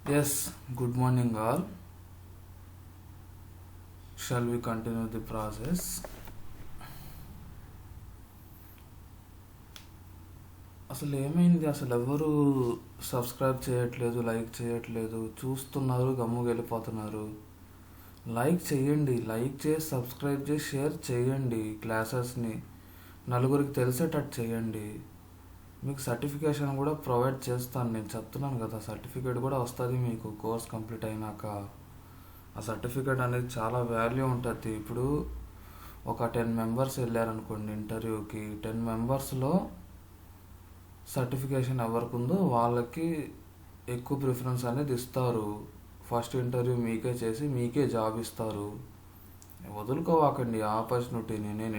Yes, good morning all. Shall we continue the process? అసలు ఏమైంది? అసలు ఎవరు సబ్స్క్రైబ్ చేయట్లేదు, లైక్ చేయట్లేదు, చూస్తున్నారు, గమ్ముగా వెళ్ళిపోతున్నారు. లైక్ చేయండి, లైక్ చేసి సబ్స్క్రైబ్ చేసి షేర్ చేయండి. క్లాసెస్ని నలుగురికి తెలిసేటట్టు చేయండి. మీకు సర్టిఫికేషన్ కూడా ప్రొవైడ్ చేస్తాను. నేను చెప్తున్నాను కదా, సర్టిఫికేట్ కూడా వస్తుంది మీకు కోర్స్ కంప్లీట్ అయినాక. ఆ సర్టిఫికేట్ అనేది చాలా వాల్యూ ఉంటుంది. ఇప్పుడు ఒక 10 మెంబర్స్ వెళ్ళారనుకోండి ఇంటర్వ్యూకి, 10 మెంబర్స్లో సర్టిఫికేషన్ ఎవరికి ఉందో వాళ్ళకి ఎక్కువ ప్రిఫరెన్స్ అనేది ఇస్తారు. ఫస్ట్ ఇంటర్వ్యూ మీకే చేసి మీకే జాబ్ ఇస్తారు. వదులుకోవాకండి ఆపర్చునిటీని. నేను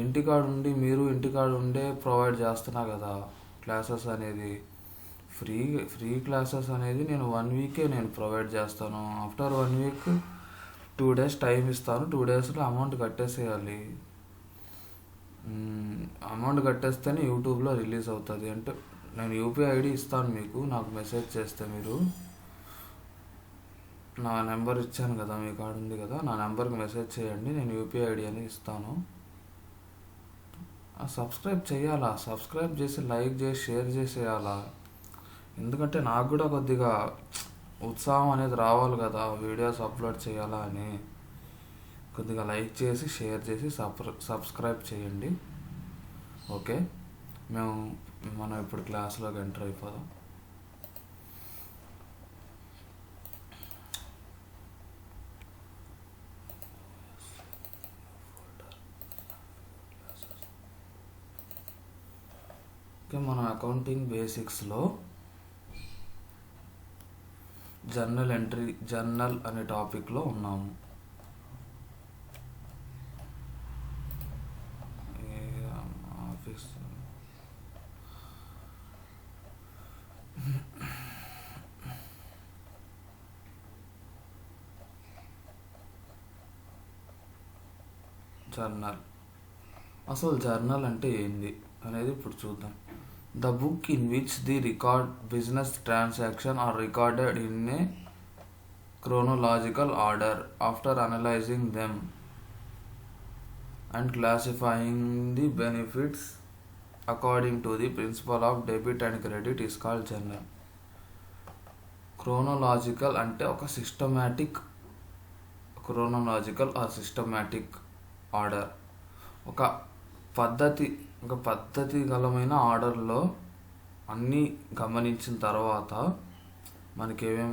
ఇంటికాడుండి మీరు ఇంటికాడుండే ప్రొవైడ్ చేస్తున్నా కదా క్లాసెస్ అనేది. ఫ్రీ క్లాసెస్ అనేది నేను 1 వీకే నేను ప్రొవైడ్ చేస్తాను. ఆఫ్టర్ 1 వీక్ 2 డేస్ టైం ఇస్తాను. 2 డేస్లో అమౌంట్ కట్టేసేయాలి. అమౌంట్ కట్టేస్తేనే యూట్యూబ్లో రిలీజ్ అవుతుంది. అంటే నేను యూపీఐ ఐడి ఇస్తాను మీకు. నాకు మెసేజ్ చేస్తే మీరు నా నెంబర్ ఇచ్చాను కదా, మీ కార్డు ఉంది కదా, నా నెంబర్కి మెసేజ్ చేయండి. నేను యూపీఐ ఐడి అని ఇస్తాను. సబ్స్క్రైబ్ చేయాలా, సబ్స్క్రైబ్ చేసి లైక్ చేసి షేర్ చేసేయాలా. ఎందుకంటే నాకు కూడా కొద్దిగా ఉత్సాహం అనేది రావాలి కదా వీడియోస్ అప్లోడ్ చేయాలా అని. కొద్దిగా లైక్ చేసి షేర్ చేసి సబ్స్క్రైబ్ చేయండి. ఓకే, మనం ఇప్పుడు క్లాస్లోకి ఎంటర్ అయిపోదాం. ఓకే, మన అకౌంటింగ్ బేసిక్స్లో జర్నల్ అనే టాపిక్లో ఉన్నాము. జర్నల్, అసలు జర్నల్ అంటే ఏంది అనేది ఇప్పుడు చూద్దాం. The book in which the business transaction are recorded in a chronological order after analyzing them and classifying the benefits according to the principle of debit and credit is called journal. Chronological అంటే ఒక systematic order, ఒక పద్ధతి గలమైన ఆర్డర్లో అన్నీ గమనించిన తర్వాత మనకి ఏమేం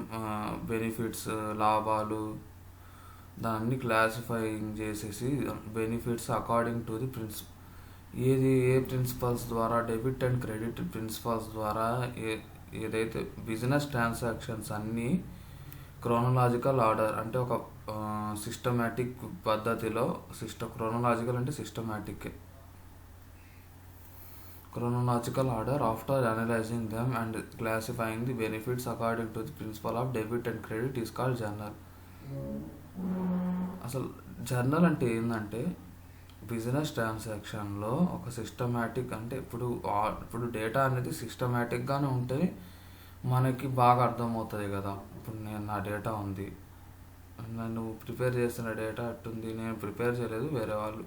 బెనిఫిట్స్, లాభాలు, దాన్ని క్లాసిఫైయింగ్ చేసేసి benefits according to the a principles ద్వారా, డెబిట్ అండ్ క్రెడిట్ ప్రిన్సిపల్స్ ద్వారా ఏదైతే బిజినెస్ ట్రాన్సాక్షన్స్ అన్నీ క్రోనలాజికల్ ఆర్డర్ అంటే ఒక సిస్టమాటిక్ పద్ధతిలో, క్రోనలాజికల్ అంటే systematic. Chronological order after analyzing them and classifying the benefits according to the principle of debit and credit is called journal. అసలు journal అంటే ఏంటంటే బిజినెస్ ట్రాన్సాక్షన్లో ఒక సిస్టమాటిక్ అంటే ఇప్పుడు డేటా అనేది సిస్టమాటిక్గానే ఉంటే మనకి బాగా అర్థమవుతుంది కదా. ఇప్పుడు నా డేటా ఉంది, నన్ను ప్రిపేర్ చేసిన డేటా ఎట్టుంది, నేను ప్రిపేర్ చేయలేదు, వేరే వాళ్ళు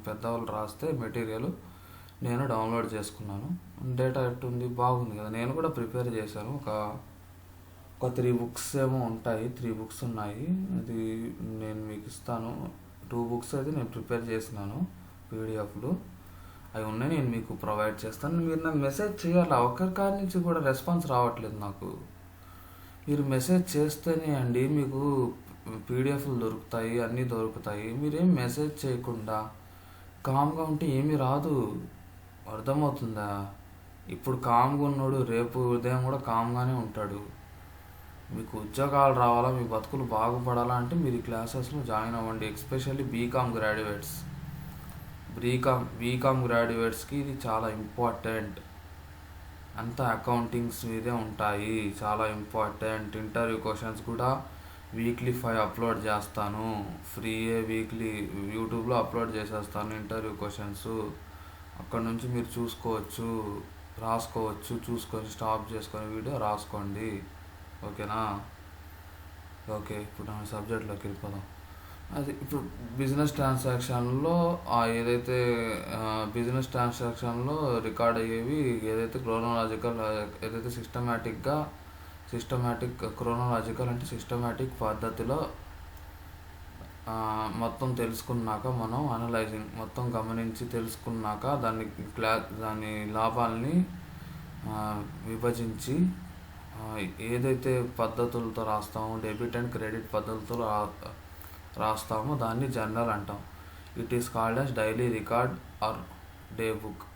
పెద్దవాళ్ళు రాస్తే మెటీరియల్ నేను డౌన్లోడ్ చేసుకున్నాను. డేటా ఎట్టుంది, బాగుంది కదా. నేను కూడా ప్రిపేర్ చేశాను. ఒక 3 బుక్స్ ఏమో ఉంటాయి, 3 బుక్స్ ఉన్నాయి. అది నేను మీకు ఇస్తాను. 2 బుక్స్ అయితే నేను ప్రిపేర్ చేసినాను, పీడిఎఫ్లు అవి ఉన్నాయి, నేను మీకు ప్రొవైడ్ చేస్తాను. మీరు నాకు మెసేజ్ చేయాలి. ఒక్కరి కాడి నుంచి కూడా రెస్పాన్స్ రావట్లేదు నాకు. మీరు మెసేజ్ చేస్తేనే అండి మీకు పీడిఎఫ్లు దొరుకుతాయి, అన్నీ దొరుకుతాయి. మీరేం మెసేజ్ చేయకుండా కామ్గా ఉంటే ఏమీ రాదు. అర్థమవుతుందా? ఇప్పుడు కామ్గా ఉన్నాడు, రేపు ఉదయం కూడా కామ్గానే ఉంటాడు. మీకు ఉద్యోగాలు రావాలా, మీ బతుకులు బాగుపడాలా అంటే మీరు ఈ క్లాసెస్లో జాయిన్ అవ్వండి. ఎస్పెషల్లీ బీకామ్ గ్రాడ్యుయేట్స్కి ఇది చాలా ఇంపార్టెంట్. అంతా అకౌంటింగ్స్ మీదే ఉంటాయి, చాలా ఇంపార్టెంట్. ఇంటర్వ్యూ క్వశ్చన్స్ కూడా వీక్లీ 5 అప్లోడ్ చేస్తాను. వీక్లీ యూట్యూబ్లో అప్లోడ్ చేసేస్తాను ఇంటర్వ్యూ క్వశ్చన్స్. అక్కడ నుంచి మీరు రాసుకోవచ్చు, చూసుకొని స్టాప్ చేసుకొని వీడియో రాసుకోండి. ఓకేనా? ఓకే, ఇప్పుడు మన సబ్జెక్ట్లోకి వెళ్ళిపోదాం. అది ఇప్పుడు బిజినెస్ ట్రాన్సాక్షన్లో ఏదైతే బిజినెస్ ట్రాన్సాక్షన్లో రికార్డ్ అయ్యేవి ఏదైతే క్రోనలాజికల్, ఏదైతే సిస్టమాటిక్ క్రోనలాజికల్ అంటే సిస్టమాటిక్ పద్ధతిలో మొత్తం తెలుసుకున్నాక, మనం అనలైజింగ్ మొత్తం గమనించి తెలుసుకున్నాక దాని లాభాలని విభజించి ఏదైతే పద్ధతులతో రాస్తామో, డెబిట్ అండ్ క్రెడిట్ పద్ధతులతో రాస్తామో దాన్ని జర్నల్ అంటాం. It is called as daily record or day book.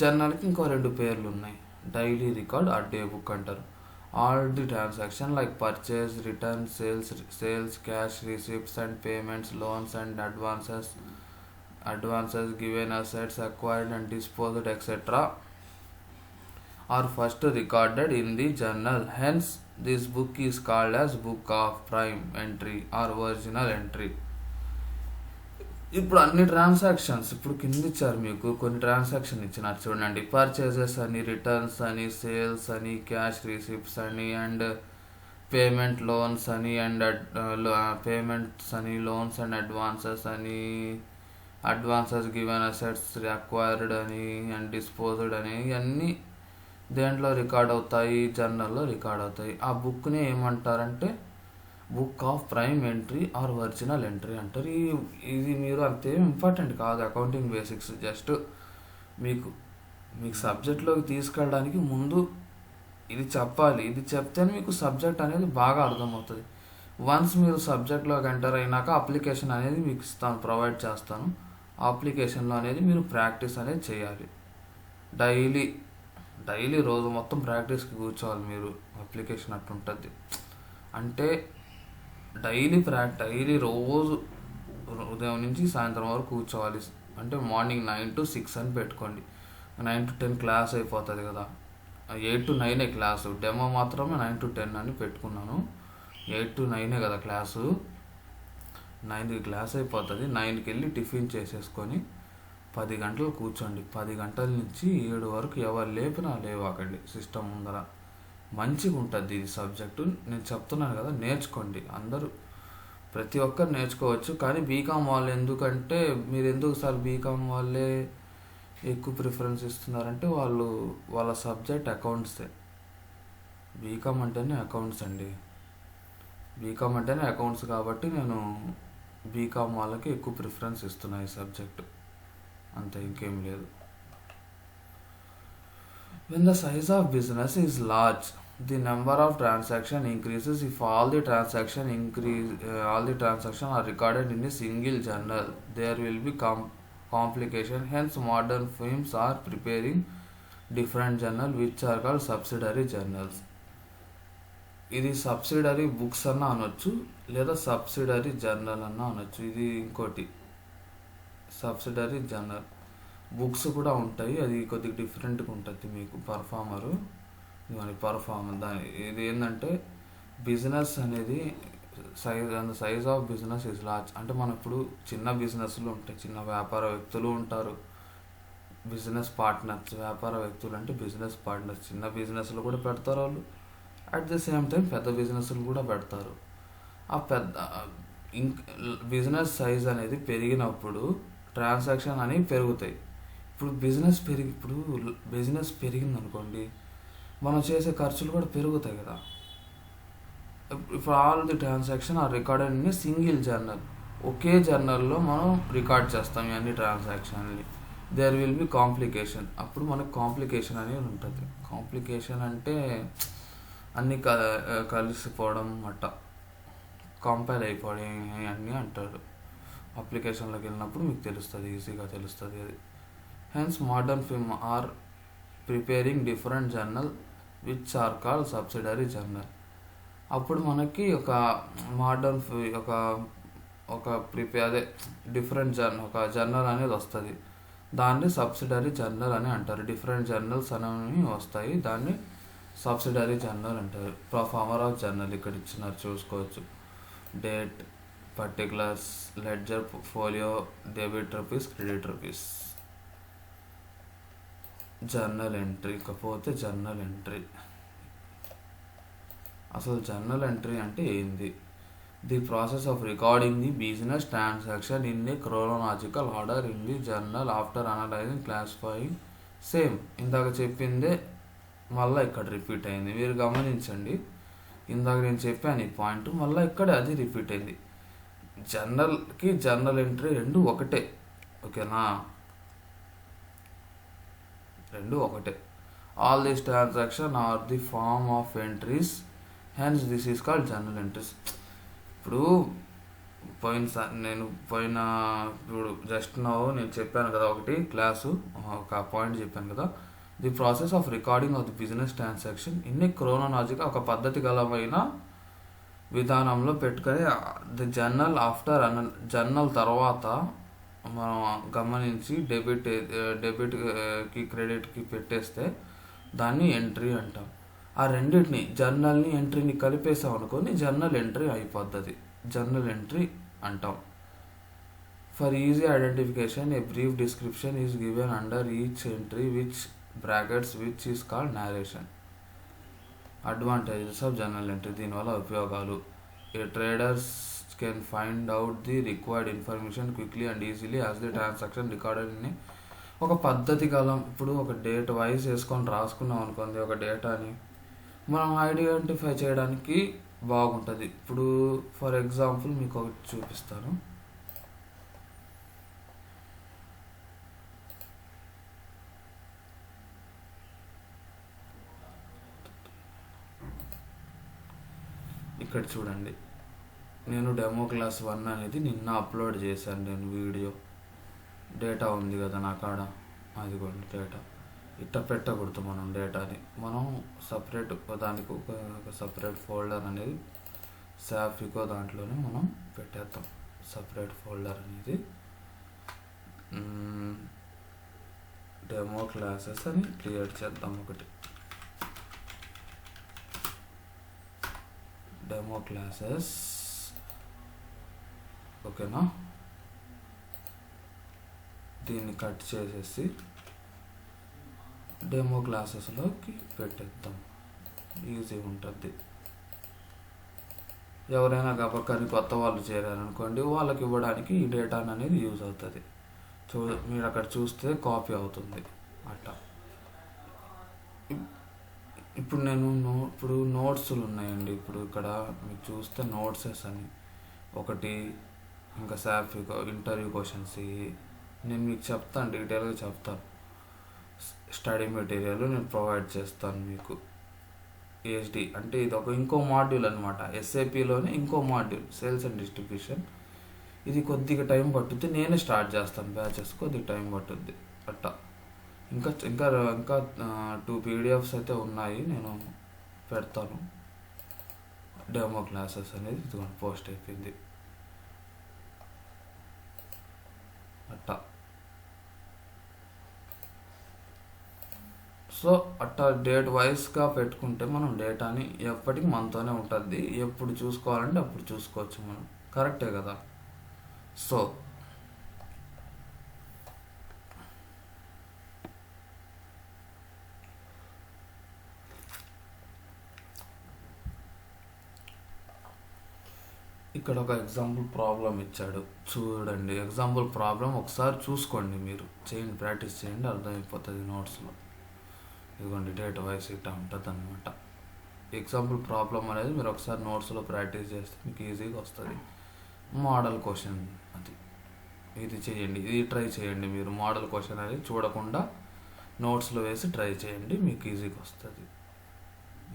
జర్నల్కి ఇంకో 2 పేర్లు ఉన్నాయి, daily record or day book అంటారు. All the transaction like purchase, return, sales, cash receipts and payments, loans and advances, given assets, acquired and disposed, etc. are first recorded in the journal. Hence, this book is called as book of prime entry or original entry. ఇప్పుడు అన్ని transactions ఇప్పుడు కింద ఇచ్చారు, మీకు కొన్ని transaction ఇచ్చినారు చూడండి. Purchases అని, రిటర్న్స్ అని, సేల్స్ అని, క్యాష్ రిసిప్ట్స్ అని, అండ్ పేమెంట్ లోన్స్ అని, అండ్ పేమెంట్స్ అని, loans and advances given assets, acquired అని, అండ్ డిస్పోజ్డ్ అని, ఇవన్నీ దేంట్లో రికార్డ్ అవుతాయి? జర్నల్లో రికార్డ్ అవుతాయి. ఆ బుక్ని ఏమంటారంటే book of prime entry or original entry అంటారు. ఇది మీరు అంతేం ఇంపార్టెంట్ కాదు, అకౌంటింగ్ బేసిక్స్. జస్ట్ మీకు సబ్జెక్ట్లోకి తీసుకెళ్ళడానికి ముందు ఇది చెప్పాలి. ఇది చెప్తేనే మీకు సబ్జెక్ట్ అనేది బాగా అర్థమవుతుంది. వన్స్ మీరు సబ్జెక్ట్లోకి ఎంటర్ అయినాక అప్లికేషన్ అనేది మీకు ప్రొవైడ్ చేస్తాను. ఆ అప్లికేషన్లో అనేది మీరు ప్రాక్టీస్ అనేది చేయాలి. డైలీ రోజు మొత్తం ప్రాక్టీస్కి కూర్చోవాలి మీరు. అప్లికేషన్ అట్టుంటుంది అంటే డైలీ రోజు ఉదయం నుంచి సాయంత్రం వరకు కూర్చోవాలి. అంటే మార్నింగ్ 9 to 6 అని పెట్టుకోండి. 9 to 10 క్లాస్ అయిపోతుంది కదా. 8 to 9 క్లాసు, డెమో మాత్రమే 9 to 10 అని పెట్టుకున్నాను. 8 to 9 కదా క్లాసు. 9కి క్లాస్ అయిపోతుంది. 9కి వెళ్ళి టిఫిన్ చేసేసుకొని 10 గంటలు కూర్చోండి. 10 గంటల నుంచి 7 వరకు ఎవరు లేపినా లేవాకండి సిస్టమ్ ముందర. మంచిగా ఉంటుంది ఇది సబ్జెక్టు. నేను చెప్తున్నాను కదా, నేర్చుకోండి. అందరూ ప్రతి ఒక్కరు నేర్చుకోవచ్చు. కానీ బీకామ్ వాళ్ళు ఎందుకంటే, మీరు ఎందుకు సార్ బీకామ్ వాళ్ళే ఎక్కువ ప్రిఫరెన్స్ ఇస్తున్నారంటే, వాళ్ళ సబ్జెక్ట్ అకౌంట్సే. బీకామ్ అంటేనే అకౌంట్స్ అండి. బీకామ్ అంటేనే అకౌంట్స్ కాబట్టి నేను బీకామ్ వాళ్ళకి ఎక్కువ ప్రిఫరెన్స్ ఇస్తున్నా ఈ సబ్జెక్టు. అంతే, ఇంకేం లేదు. When the size of business is large, the number of transactions increases. If all the transactions are recorded in a single journal, there will be complication. Hence, modern firms are preparing different journals which are called subsidiary journals. ఇది subsidiary books అన్న అనొచ్చు, లేదా subsidiary journal అన్న అనొచ్చు. ఇది ఇంకోటి subsidiary journal. Books కూడా ఉంటాయి, అది కొద్దిగా డిఫరెంట్గా ఉంటుంది మీకు. ఇది ఏంటంటే బిజినెస్ అనేది size of business is large. అంటే మనం ఇప్పుడు చిన్న బిజినెస్లు ఉంటాయి, చిన్న వ్యాపార వ్యక్తులు ఉంటారు, బిజినెస్ పార్ట్నర్స్. వ్యాపార వ్యక్తులు అంటే బిజినెస్ పార్ట్నర్స్. చిన్న బిజినెస్లు కూడా పెడతారు వాళ్ళు, అట్ ద సేమ్ టైం పెద్ద బిజినెస్లు కూడా పెడతారు. ఆ బిజినెస్ సైజ్ అనేది పెరిగినప్పుడు ట్రాన్సాక్షన్ అనేవి పెరుగుతాయి. ఇప్పుడు బిజినెస్ పెరిగింది అనుకోండి, మనం చేసే ఖర్చులు కూడా పెరుగుతాయి కదా. ఇప్పుడు all the transaction are recorded in a single journal. ఒకే జర్నల్లో మనం రికార్డ్ చేస్తాం ఇవన్నీ ట్రాన్సాక్షన్ని. There will be complication. అప్పుడు మనకు కాంప్లికేషన్ అనేది ఉంటుంది. కాంప్లికేషన్ అంటే అన్నీ కలిసిపోవడం కంపైల్ అయిపోవడం అన్నీ అంటారు. అప్లికేషన్లోకి వెళ్ళినప్పుడు మీకు తెలుస్తుంది, ఈజీగా తెలుస్తుంది అది. Hence modern firm are preparing different journal which are called subsidiary journal. అప్పుడు మనకి ఒక మోడర్న్ డిఫరెంట్ జర్నల్ అనేది వస్తుంది. దాన్ని సబ్సిడరీ జర్నల్ అని అంటారు. డిఫరెంట్ జర్నల్స్ అనేవి వస్తాయి, దాన్ని సబ్సిడరీ జర్నల్ అంటారు. ప్రొఫార్మర్ ఆఫ్ జర్నల్ ఇక్కడ ఇచ్చినారు, చూసుకోవచ్చు. Date, particulars, ledger, folio, debit rupees, credit rupees. Journal entry. ఇకపోతే జర్నల్ ఎంట్రీ అసలు జర్నల్ ఎంట్రీ అంటే ఏంది? The process of recording the business transaction in a chronological order in the journal after analysing classifying. Same ఇందాక చెప్పిందే మళ్ళీ ఇక్కడ repeat అయింది. మీరు గమనించండి, ఇందాక నేను చెప్పాను ఈ పాయింట్, మళ్ళీ ఇక్కడ అది రిపీట్ అయింది. జర్నల్కి జర్నల్ ఎంట్రీ రెండు ఒకటే, ఓకేనా? రెండు ఒకటే. All this transaction are the form of entries, hence this is called journal entries. ఇప్పుడు ఇప్పుడు జస్ట్ నేను చెప్పాను కదా ఒకటి క్లాసు, ఒక పాయింట్ చెప్పాను కదా, the process of recording of the business transaction in a chronological, ఒక పద్ధతి గలమైన విధానంలో పెట్టుకొని ది జర్నల్ ఆఫ్టర్ జర్నల్ తర్వాత మనం గమనించి డెబిట్కి క్రెడిట్కి పెట్టేస్తే దాన్ని ఎంట్రీ అంటాం. ఆ రెండింటిని జర్నల్ని ఎంట్రీని కలిపేసాం అనుకొని జర్నల్ ఎంట్రీ అయిపోతుంది, జర్నల్ ఎంట్రీ అంటాం. For easy identification a brief description is given under each entry which brackets which is called narration. Advantages of journal entry, దీనివల్ల ఉపయోగాలు. A traders can find out the required information quickly and easily as the transaction recorded in ఒక పద్ధతి కాలం. ఇప్పుడు ఒక date wise వేసుకొని రాసుకున్నాం అనుకోండి, ఒక డేటాని మనం ఐడెంటిఫై చేయడానికి బాగుంటుంది. ఇప్పుడు ఫర్ ఎగ్జాంపుల్ మీకు ఒకటి చూపిస్తాను. ఇక్కడ చూడండి, నేను డెమో క్లాస్ 1 అనేది నిన్న అప్లోడ్ చేశాను నేను వీడియో. డేటా ఉంది కదా నా కాడ, అదిగోండి డేటా. ఇట్లా పెట్టకూడదు మనం డేటాని, మనం సపరేట్ దానికి ఒక సపరేట్ ఫోల్డర్ అనేది సాఫికో దాంట్లోనే మనం పెట్టేద్దాం. సపరేట్ ఫోల్డర్ అనేది డెమో క్లాసెస్ అని క్రియేట్ చేద్దాం. ఒకటి డెమో క్లాసెస్, ఓకేనా? దీన్ని కట్ చేసేసి డెమో క్లాసెస్లోకి పెట్టేద్దాం, ఈజీ ఉంటుంది. ఎవరైనా గబక్కని కొత్త వాళ్ళు చేరారనుకోండి, వాళ్ళకి ఇవ్వడానికి ఈ డేటా అనేది యూజ్ అవుతుంది. మీరు అక్కడ చూస్తే కాపీ అవుతుంది అట్లా. ఇప్పుడు ఇప్పుడు నోట్స్లు ఉన్నాయండి. ఇప్పుడు ఇక్కడ మీకు చూస్తే నోట్సెస్ అని ఒకటి, ఇంకా సాఫికో ఇంటర్వ్యూ క్వశ్చన్స్, నేను మీకు చెప్తాను, డీటెయిల్గా చెప్తాను. స్టడీ మెటీరియల్ నేను ప్రొవైడ్ చేస్తాను మీకు. ఏఎస్డి అంటే ఇది ఇంకో మాడ్యూల్ అనమాట, ఎస్ఏపిలోనే ఇంకో మాడ్యూల్, సేల్స్ అండ్ డిస్ట్రిబ్యూషన్. ఇది కొద్దిగా టైం పట్టుద్ది, నేనే స్టార్ట్ చేస్తాను బ్యాచెస్, కొద్దిగా టైం పట్టుద్ది అట్టా. ఇంకా ఇంకా ఇంకా 2 PDFs అయితే ఉన్నాయి, నేను పెడతాను. డెమో క్లాసెస్ అనేది ఇది పోస్ట్ అయిపోయింది అట్టా. సో అట్టా డేట్ వైజ్గా పెట్టుకుంటే మనం డేటాని ఎప్పటికీ మనతోనే ఉంటుంది, ఎప్పుడు చూసుకోవాలంటే అప్పుడు చూసుకోవచ్చు మనం, కరెక్టే కదా? సో ఇక్కడ ఒక ఎగ్జాంపుల్ ప్రాబ్లం ఇచ్చాడు చూడండి. ఎగ్జాంపుల్ ప్రాబ్లం ఒకసారి చూసుకోండి, మీరు చేయండి, ప్రాక్టీస్ చేయండి, అర్థమైపోతుంది నోట్స్లో. ఇదిగోండి డేట్ వైస్ ఇట్లా ఉంటుంది అనమాట. ఎగ్జాంపుల్ ప్రాబ్లం అనేది మీరు ఒకసారి నోట్స్లో ప్రాక్టీస్ చేస్తే మీకు ఈజీగా వస్తుంది. మోడల్ క్వశ్చన్ అది, ఇది చేయండి, ఇది ట్రై చేయండి. మీరు మోడల్ క్వశ్చన్ అనేది చూడకుండా నోట్స్లో వేసి ట్రై చేయండి, మీకు ఈజీగా వస్తుంది.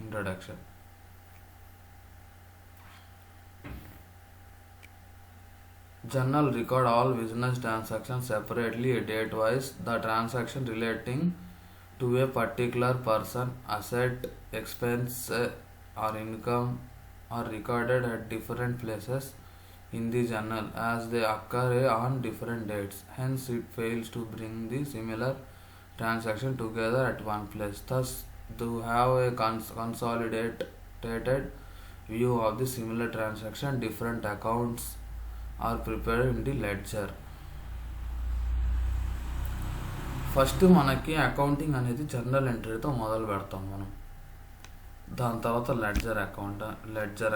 Introduction. Journal record all business transactions separately, date wise. The transaction relating to a particular person, asset, expense or income are recorded at different places in the journal as they occur on different dates. Hence, it fails to bring the similar transaction together at one place. Thus, to have a consolidated view of the similar transaction, different accounts are prepared in the ledger. First మనకి accounting అనేది journal ఎంట్రీతో మొదలు పెడతాం మనం. దాని తర్వాత ledger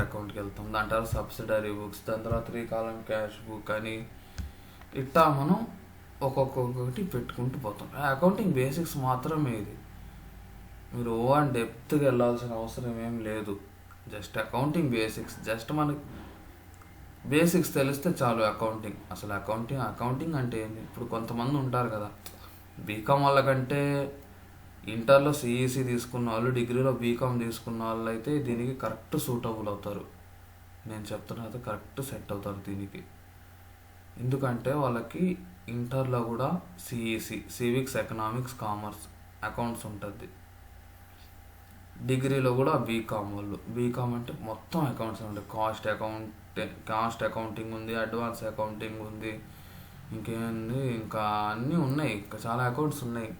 అకౌంట్కి వెళ్తాం. దాని తర్వాత సబ్సిడరీ బుక్స్, దాని తర్వాత 3 కాలం క్యాష్ బుక్ అని ఇట్టా మనం ఒక్కొక్కటి పెట్టుకుంటూ పోతాం. అకౌంటింగ్ బేసిక్స్ మాత్రమే ఇది. మీరు ఓవర్ డెప్త్గా వెళ్ళాల్సిన అవసరం ఏం లేదు. జస్ట్ అకౌంటింగ్ బేసిక్స్, జస్ట్ మనకి బేసిక్స్ తెలిస్తే చాలు. అసలు అకౌంటింగ్ అంటే ఏంటి? ఇప్పుడు కొంతమంది ఉంటారు కదా, బీకామ్ వాళ్ళకంటే ఇంటర్లో సిఈసి తీసుకున్న వాళ్ళు, డిగ్రీలో బీకామ్ తీసుకున్న వాళ్ళు అయితే దీనికి కరెక్ట్ సూటబుల్ అవుతారు. నేను చెప్తున్నది కరెక్ట్ సెట్ అవుతారు దీనికి. ఎందుకంటే వాళ్ళకి ఇంటర్లో కూడా CEC, civics, economics, commerce, accounts ఉంటుంది. డిగ్రీలో కూడా బీకామ్ అంటే మొత్తం అకౌంట్స్ ఉంటాయి. కాస్ట్ అకౌంటింగ్ ఉంది, అడ్వాన్స్ అకౌంటింగ్ ఉంది, ఇంకేంది, ఇంకా అన్నీ ఉన్నాయి. ఇంకా చాలా అకౌంట్స్ ఉన్నాయి,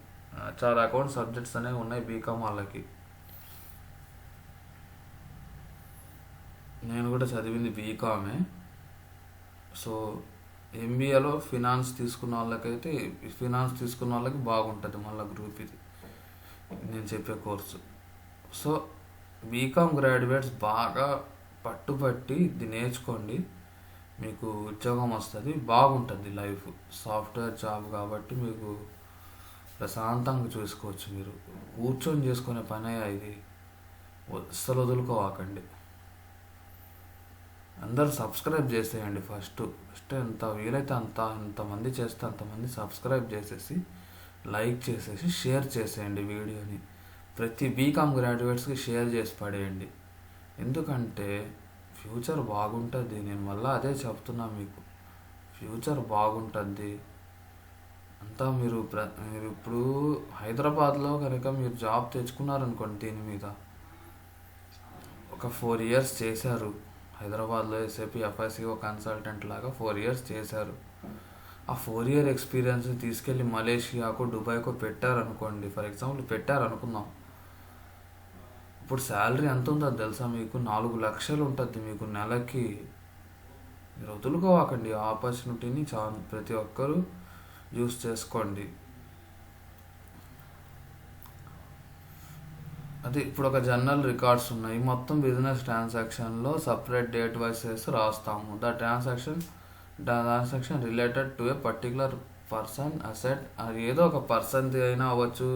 చాలా అకౌంట్ సబ్జెక్ట్స్ అనేవి ఉన్నాయి బీకామ్ వాళ్ళకి. నేను కూడా చదివింది బీకామే. సో ఎంబీఏలో ఫినాన్స్ తీసుకున్న వాళ్ళకి బాగుంటుంది మళ్ళీ గ్రూప్ ఇది నేను చెప్పే కోర్సు. సో బీకామ్ గ్రాడ్యుయేట్స్ బాగా పట్టుబట్టి ఇది నేర్చుకోండి, మీకు ఉద్యోగం వస్తుంది, బాగుంటుంది లైఫ్. సాఫ్ట్వేర్ జాబ్ కాబట్టి మీకు ప్రశాంతంగా చూసుకోవచ్చు. మీరు కూర్చొని చేసుకునే పనే ఇది, అస్సలు వదులుకోవాకండి. అందరూ సబ్స్క్రైబ్ చేసేయండి. ఫస్ట్ ఎంత వీలైతే ఎంతమంది చేస్తే అంతమంది సబ్స్క్రైబ్ చేసేసి, లైక్ చేసేసి, షేర్ చేసేయండి వీడియోని. ప్రతి బీకామ్ గ్రాడ్యుయేట్స్కి షేర్ చేసి పడేయండి. ఎందుకంటే ఫ్యూచర్ బాగుంటుంది. నేను మళ్ళీ అదే చెప్తున్నా మీకు, ఫ్యూచర్ బాగుంటుంది. అంతా మీరు ఇప్పుడు హైదరాబాద్లో కనుక మీరు జాబ్ తెచ్చుకున్నారనుకోండి, దీని మీద ఒక 4 years చేశారు హైదరాబాద్లో, ఎస్ఏపీ ఎఫ్ఐసిఓ కన్సల్టెంట్ లాగా 4 years చేశారు. ఆ 4 year ఎక్స్పీరియన్స్ తీసుకెళ్ళి మలేషియాకో, దుబాయ్కో పెట్టారనుకోండి, ఫర్ ఎగ్జాంపుల్ పెట్టారనుకుందాం. ఇప్పుడు శాలరీ ఎంత ఉందో తెలుసా మీకు? 4 లక్షలు ఉంటుంది మీకు నెలకి. మీరు వదులుకోవాకండి ఆ ఆపర్చునిటీని. ప్రతి ఒక్కరూ యూస్ చేసుకోండి. అది ఇప్పుడు ఒక జర్నల్ రికార్డ్స్ ఉన్నాయి, మొత్తం బిజినెస్ ట్రాన్సాక్షన్లో సపరేట్ డేట్ వైస్ చేసి రాస్తాము. The transaction related to A particular person asset. అది ఏదో ఒక పర్సన్ది అయినా అవ్వచ్చు,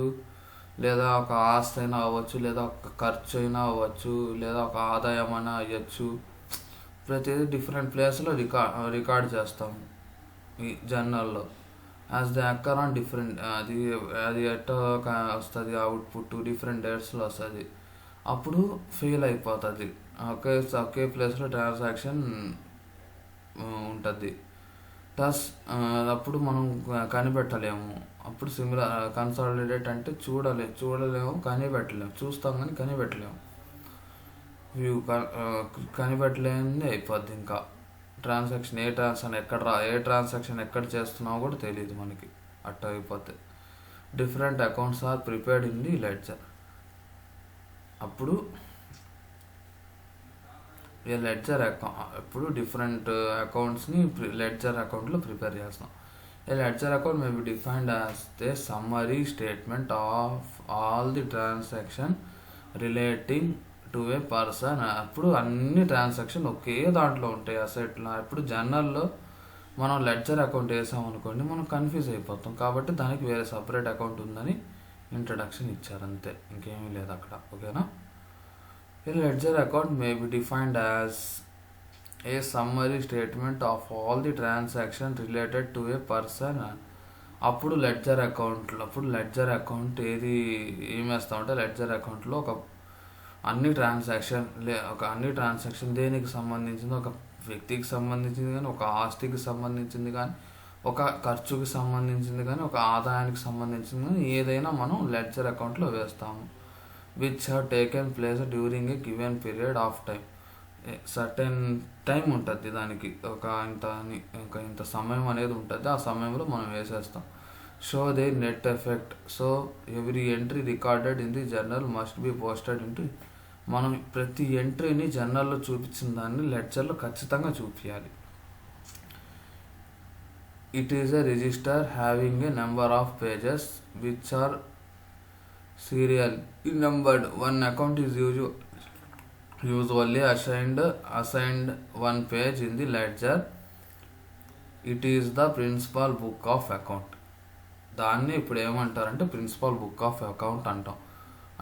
లేదా ఒక ఆస్తి అయినా అవ్వచ్చు, లేదా ఒక ఖర్చు అయినా అవ్వచ్చు, లేదా ఒక ఆదాయం అయినా అవ్వచ్చు. ప్రతిదీ డిఫరెంట్ ప్లేస్లో రికార్డ్ చేస్తాము ఈ జర్నల్లో. యాజ్ ది అక్కర్ ఆన్ డిఫరెంట్, అది ఎట్టో వస్తుంది అవుట్పుట్, డిఫరెంట్ డేట్స్లో వస్తుంది. అప్పుడు ఫెయిల్ అయిపోతుంది. ఒకే ప్లేస్లో ట్రాన్సాక్షన్ ఉంటుంది. అప్పుడు మనం కనిపెట్టలేము. అప్పుడు కన్సాలిడేట్ అంటే చూడలేము, కనిపెట్టలేము. చూస్తాం కానీ కనిపెట్టలేము. కనిపెట్టలేనిది అయిపోద్ది. ఇంకా ఏ ట్రాన్సాక్షన్ ఎక్కడ చేస్తున్నామో కూడా తెలియదు మనకి. అట్ట అయిపోతే different accounts are prepared in the ledger. అప్పుడు ఇప్పుడు డిఫరెంట్ అకౌంట్స్ని లెడ్జర్ అకౌంట్లో ప్రిపేర్ చేస్తాం. A ledger account may be defined as a summary statement of all the transaction relating to a person. అప్పుడు అన్ని ట్రాన్సాక్షన్ ఒకే దాంట్లో ఉంటాయి అసెట్లో. ఇప్పుడు జర్నల్లో మనం లెడ్జర్ అకౌంట్ వేసాం అనుకోండి, మనం కన్ఫ్యూజ్ అయిపోతాం. కాబట్టి దానికి వేరే సపరేట్ అకౌంట్ ఉందని ఇంట్రడక్షన్ ఇచ్చారు, అంతే, ఇంకేమీ లేదు అక్కడ. ఓకేనా? A ledger account may be defined as a summary statement of all the transaction related to a person. అప్పుడు లెడ్జర్ అకౌంట్ ఏం వేస్తామంటే, లెడ్జర్ అకౌంట్లో అన్ని ట్రాన్సాక్షన్ దేనికి సంబంధించింది, ఒక వ్యక్తికి సంబంధించింది కానీ, ఒక ఆస్తికి సంబంధించింది కానీ, ఒక ఖర్చుకి సంబంధించింది కానీ, ఒక ఆదాయానికి సంబంధించింది కానీ, ఏదైనా మనం లెడ్జర్ అకౌంట్లో వేస్తాము. Which have taken place during a given period of time. Certain time ఉంటుంది దానికి, ఇంత సమయం అనేది ఉంటుంది. ఆ సమయంలో మనం వేసేస్తాం. Show the net effect. So every entry recorded in the journal must be posted into. మనం ప్రతి ఎంట్రీని జర్నల్లో చూపించిన దాన్ని లెడ్జర్లో ఖచ్చితంగా చూపించాలి. It is a register having a number of pages which are serial numbered. One account is usually assigned one page in the ledger. It is the principal book of account. దాన్ని ఇప్పుడు ఏమంటారంటే ప్రిన్సిపల్ బుక్ ఆఫ్ అకౌంట్ అంటాం.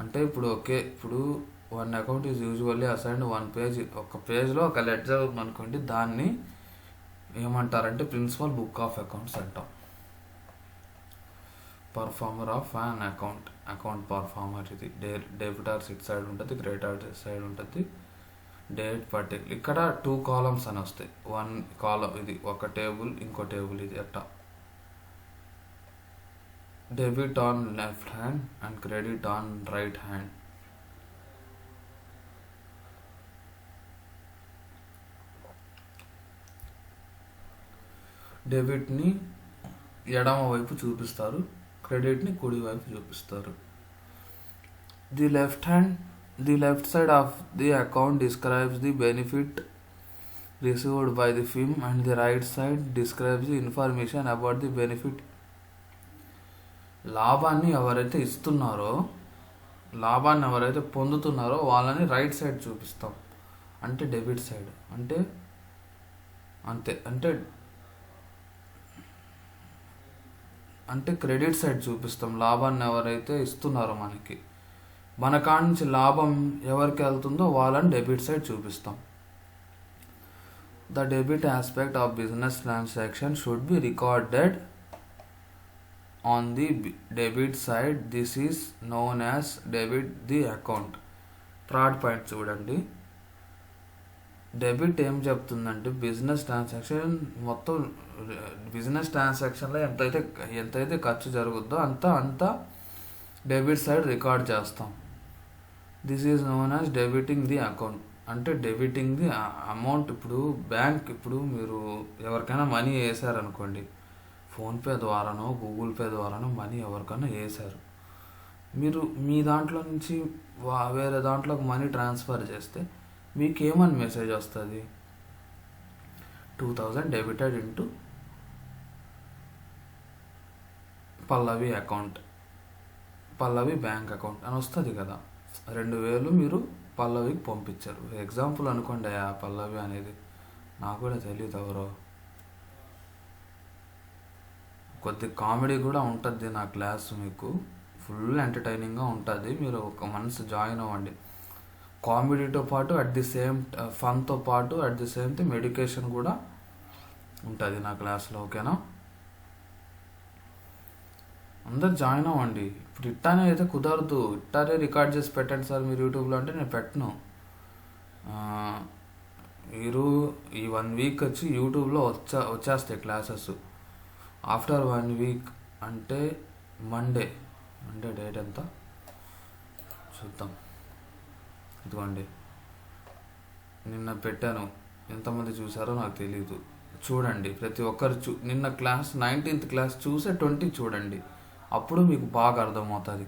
అంటే ఇప్పుడు one account is usually assigned one page, ఒక పేజ్లో ఒక ledger అనుకోండి, దాన్ని ఏమంటారంటే ప్రిన్సిపల్ బుక్ ఆఫ్ అకౌంట్స్ అంటాం. Performer of an account performer. ఇది డెబిటార్స్ ఇట్ సైడ్ ఉంటుంది, క్రెడిటార్స్ ఇట్ సైడ్ ఉంటుంది. డేట్ పర్టికులర్ ఇక్కడ 2 కాలమ్స్ అని వస్తాయి. 1 కాలం ఇది ఒక టేబుల్, ఇంకో టేబుల్ ఇది అట్టా. Debit on left hand and credit on right hand. డెబిట్ని ఎడమ వైపు చూపిస్తారు, క్రెడిట్ని కుడి వైపు చూపిస్తారు. The left side of the account describes the benefit received by the firm and the right side describes the information about the benefit. లాభాన్ని ఎవరైతే పొందుతున్నారో వాళ్ళని రైట్ సైడ్ చూపిస్తాం, అంటే డెబిట్ సైడ్. అంటే క్రెడిట్ సైడ్ చూపిస్తాం. లాభాన్ని ఎవరైతే ఇస్తున్నారో మన కాడ నుంచి లాభం ఎవరికి వెళ్తుందో వాళ్ళని డెబిట్ సైడ్ చూపిస్తాం. The debit aspect of business transaction should be recorded on the debit side. This is known as debit the account. Third point చూడండి. డెబిట్ ఏం చెప్తుందంటే బిజినెస్ ట్రాన్సాక్షన్లో ఎంతైతే ఖర్చు జరుగుద్దో అంతా డెబిట్ సైడ్ రికార్డ్ చేస్తాం. This is known as debiting the account. అంటే డెబిటింగ్ ది అమౌంట్. ఇప్పుడు మీరు ఎవరికైనా మనీ వేసారనుకోండి, ఫోన్పే ద్వారానో గూగుల్ పే ద్వారానో మనీ ఎవరికైనా వేసారు, మీరు మీ దాంట్లో నుంచి వేరే దాంట్లోకి మనీ ట్రాన్స్ఫర్ చేస్తే మీకు ఏమని మెసేజ్ వస్తుంది? 2000 డెబిటెడ్ ఇంటూ పల్లవి అకౌంట్, పల్లవి బ్యాంక్ అకౌంట్ అని వస్తుంది కదా. 2000 మీరు పల్లవికి పంపించారు. ఎగ్జాంపుల్ అనుకోండి, ఆ పల్లవి అనేది నాకు కూడా తెలియదు ఎవరో. కొద్ది కామెడీ కూడా ఉంటుంది నా క్లాస్, మీకు ఫుల్ ఎంటర్టైనింగ్గా ఉంటుంది. మీరు ఒక మనసు జాయిన్ అవ్వండి. కామెడీతో పాటు అట్ ది సేమ్ ఫన్తో పాటు at the same thing education కూడా ఉంటుంది నా క్లాస్లో. ఓకేనా? అందరు జాయిన్ అవ్వండి. ఇప్పుడు ఇట్టానే అయితే కుదరదు. ఇట్టానే రికార్డ్ చేసి పెట్టండి సార్ మీరు యూట్యూబ్లో అంటే నేను పెట్టను. మీరు ఈ 1 వీక్ వచ్చి యూట్యూబ్లో వచ్చేస్తాయి క్లాసెస్. ఆఫ్టర్ 1 వీక్ అంటే మండే డేట్ ఎంత చూద్దాం. ఇదిగోండి, నిన్న పెట్టాను. ఎంతమంది చూసారో నాకు తెలీదు. చూడండి ప్రతి ఒక్కరు నిన్న క్లాస్ 19th క్లాస్ చూసే 20 చూడండి, అప్పుడు మీకు బాగా అర్థమవుతుంది.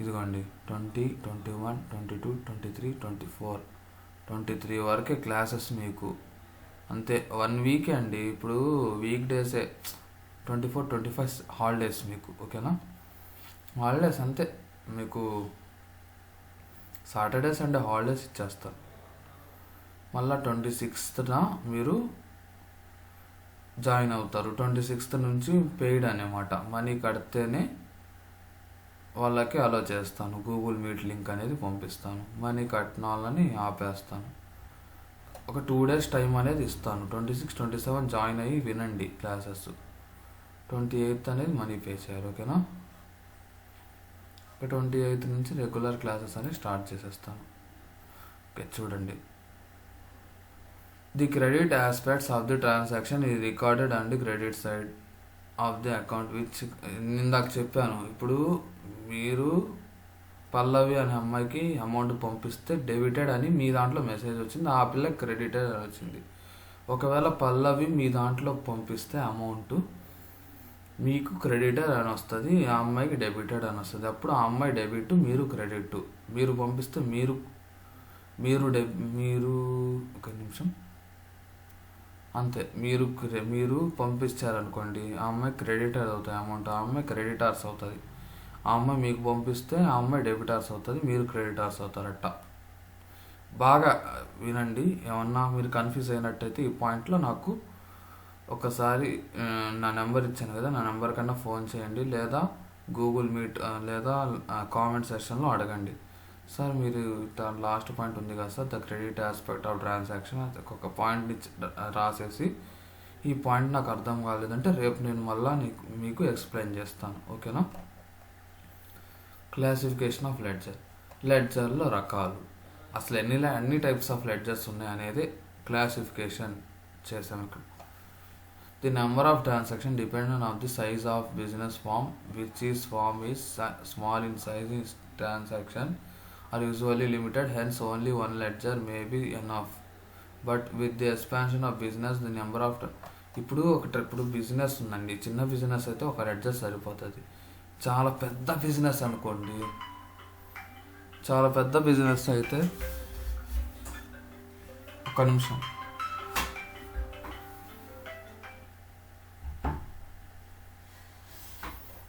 ఇదిగోండి 20, 21, 22, 23, 24, 23 వరకే క్లాసెస్ మీకు. అంతే, 1 వీకే అండి. ఇప్పుడు వీక్ డేసే 24, 25 హాలిడేస్ మీకు. ఓకేనా? హాలిడేస్ అంతే మీకు. సాటర్డే సండే హాలిడేస్ ఇచ్చేస్తారు. మళ్ళీ 26th మీరు జాయిన్ అవుతారు. 26th నుంచి పెయిడ్ అనమాట. మనీ కడితేనే వాళ్ళకి అలో చేస్తాను. గూగుల్ మీట్ లింక్ అనేది పంపిస్తాను. మనీ కట్టిన వాళ్ళని ఆపేస్తాను. ఒక 2 days టైం అనేది ఇస్తాను. 26, 27 జాయిన్ అయ్యి వినండి క్లాసెస్. 28th అనేది మనీ పే చేయాలి. ఓకేనా? 28th నుంచి రెగ్యులర్ క్లాసెస్ అనేవి స్టార్ట్ చేసేస్తాను. ఓకే, చూడండి. The credit aspects of the transaction is recorded on the credit side of the account which ఇందాక చెప్పాను. ఇప్పుడు మీరు పల్లవి అనే అమ్మాయికి అమౌంట్ పంపిస్తే డెబిటెడ్ అని మీ దాంట్లో మెసేజ్ వచ్చింది, ఆ పిల్లకి క్రెడిటెడ్ అని వచ్చింది. ఒకవేళ పల్లవి మీ దాంట్లో పంపిస్తే అమౌంట్ మీకు క్రెడిటెడ్ అని వస్తుంది, ఆ అమ్మాయికి డెబిటెడ్ అని వస్తుంది. అప్పుడు ఆ అమ్మాయి డెబిట్, మీరు క్రెడిట్. మీరు పంపిస్తే మీరు ఒక నిమిషం అంతే. మీరు పంపించారనుకోండి, ఆ అమ్మాయి క్రెడిటర్ అవుతాయి అమౌంట్, ఆ అమ్మాయి క్రెడిటార్స్ అవుతుంది. ఆ అమ్మాయి మీకు పంపిస్తే ఆ అమ్మాయి డెబిటార్స్ అవుతుంది, మీరు క్రెడిటార్స్ అవుతారట. బాగా వినండి. ఏమన్నా మీరు కన్ఫ్యూజ్ అయినట్టయితే ఈ పాయింట్లో నాకు ఒకసారి నా నెంబర్ ఇచ్చాను కదా, నా నెంబర్ కన్నా ఫోన్ చేయండి, లేదా గూగుల్ మీట్ లేదా కామెంట్ సెక్షన్లో అడగండి. సార్ మీరు లాస్ట్ పాయింట్ ఉంది కదా sir, the credit aspect of transaction, ఒక పాయింట్ని రాసేసి ఈ పాయింట్ నాకు అర్థం కాలేదంటే రేపు నేను మళ్ళీ మీకు ఎక్స్ప్లెయిన్ చేస్తాను. ఓకేనా? Classification of ledger. లెడ్జర్లో రకాలు, అసలు ఎన్ని టైప్స్ ఆఫ్ లెడ్జర్స్ ఉన్నాయి అనేది క్లాసిఫికేషన్ చేసాం ఇక్కడ. The number of transaction depend on the size of business firm, which is firm is small in size. In transaction are usually limited, hence only one ledger may be enough. But with the expansion of business, the number of ఇప్పుడు business ఉందండి, చిన్న business అయితే ఒక ledger సరిపోతుంది. చాలా పెద్ద business అనుకోండి, చాలా పెద్ద బిజినెస్ అయితే ఒక నిమిషం,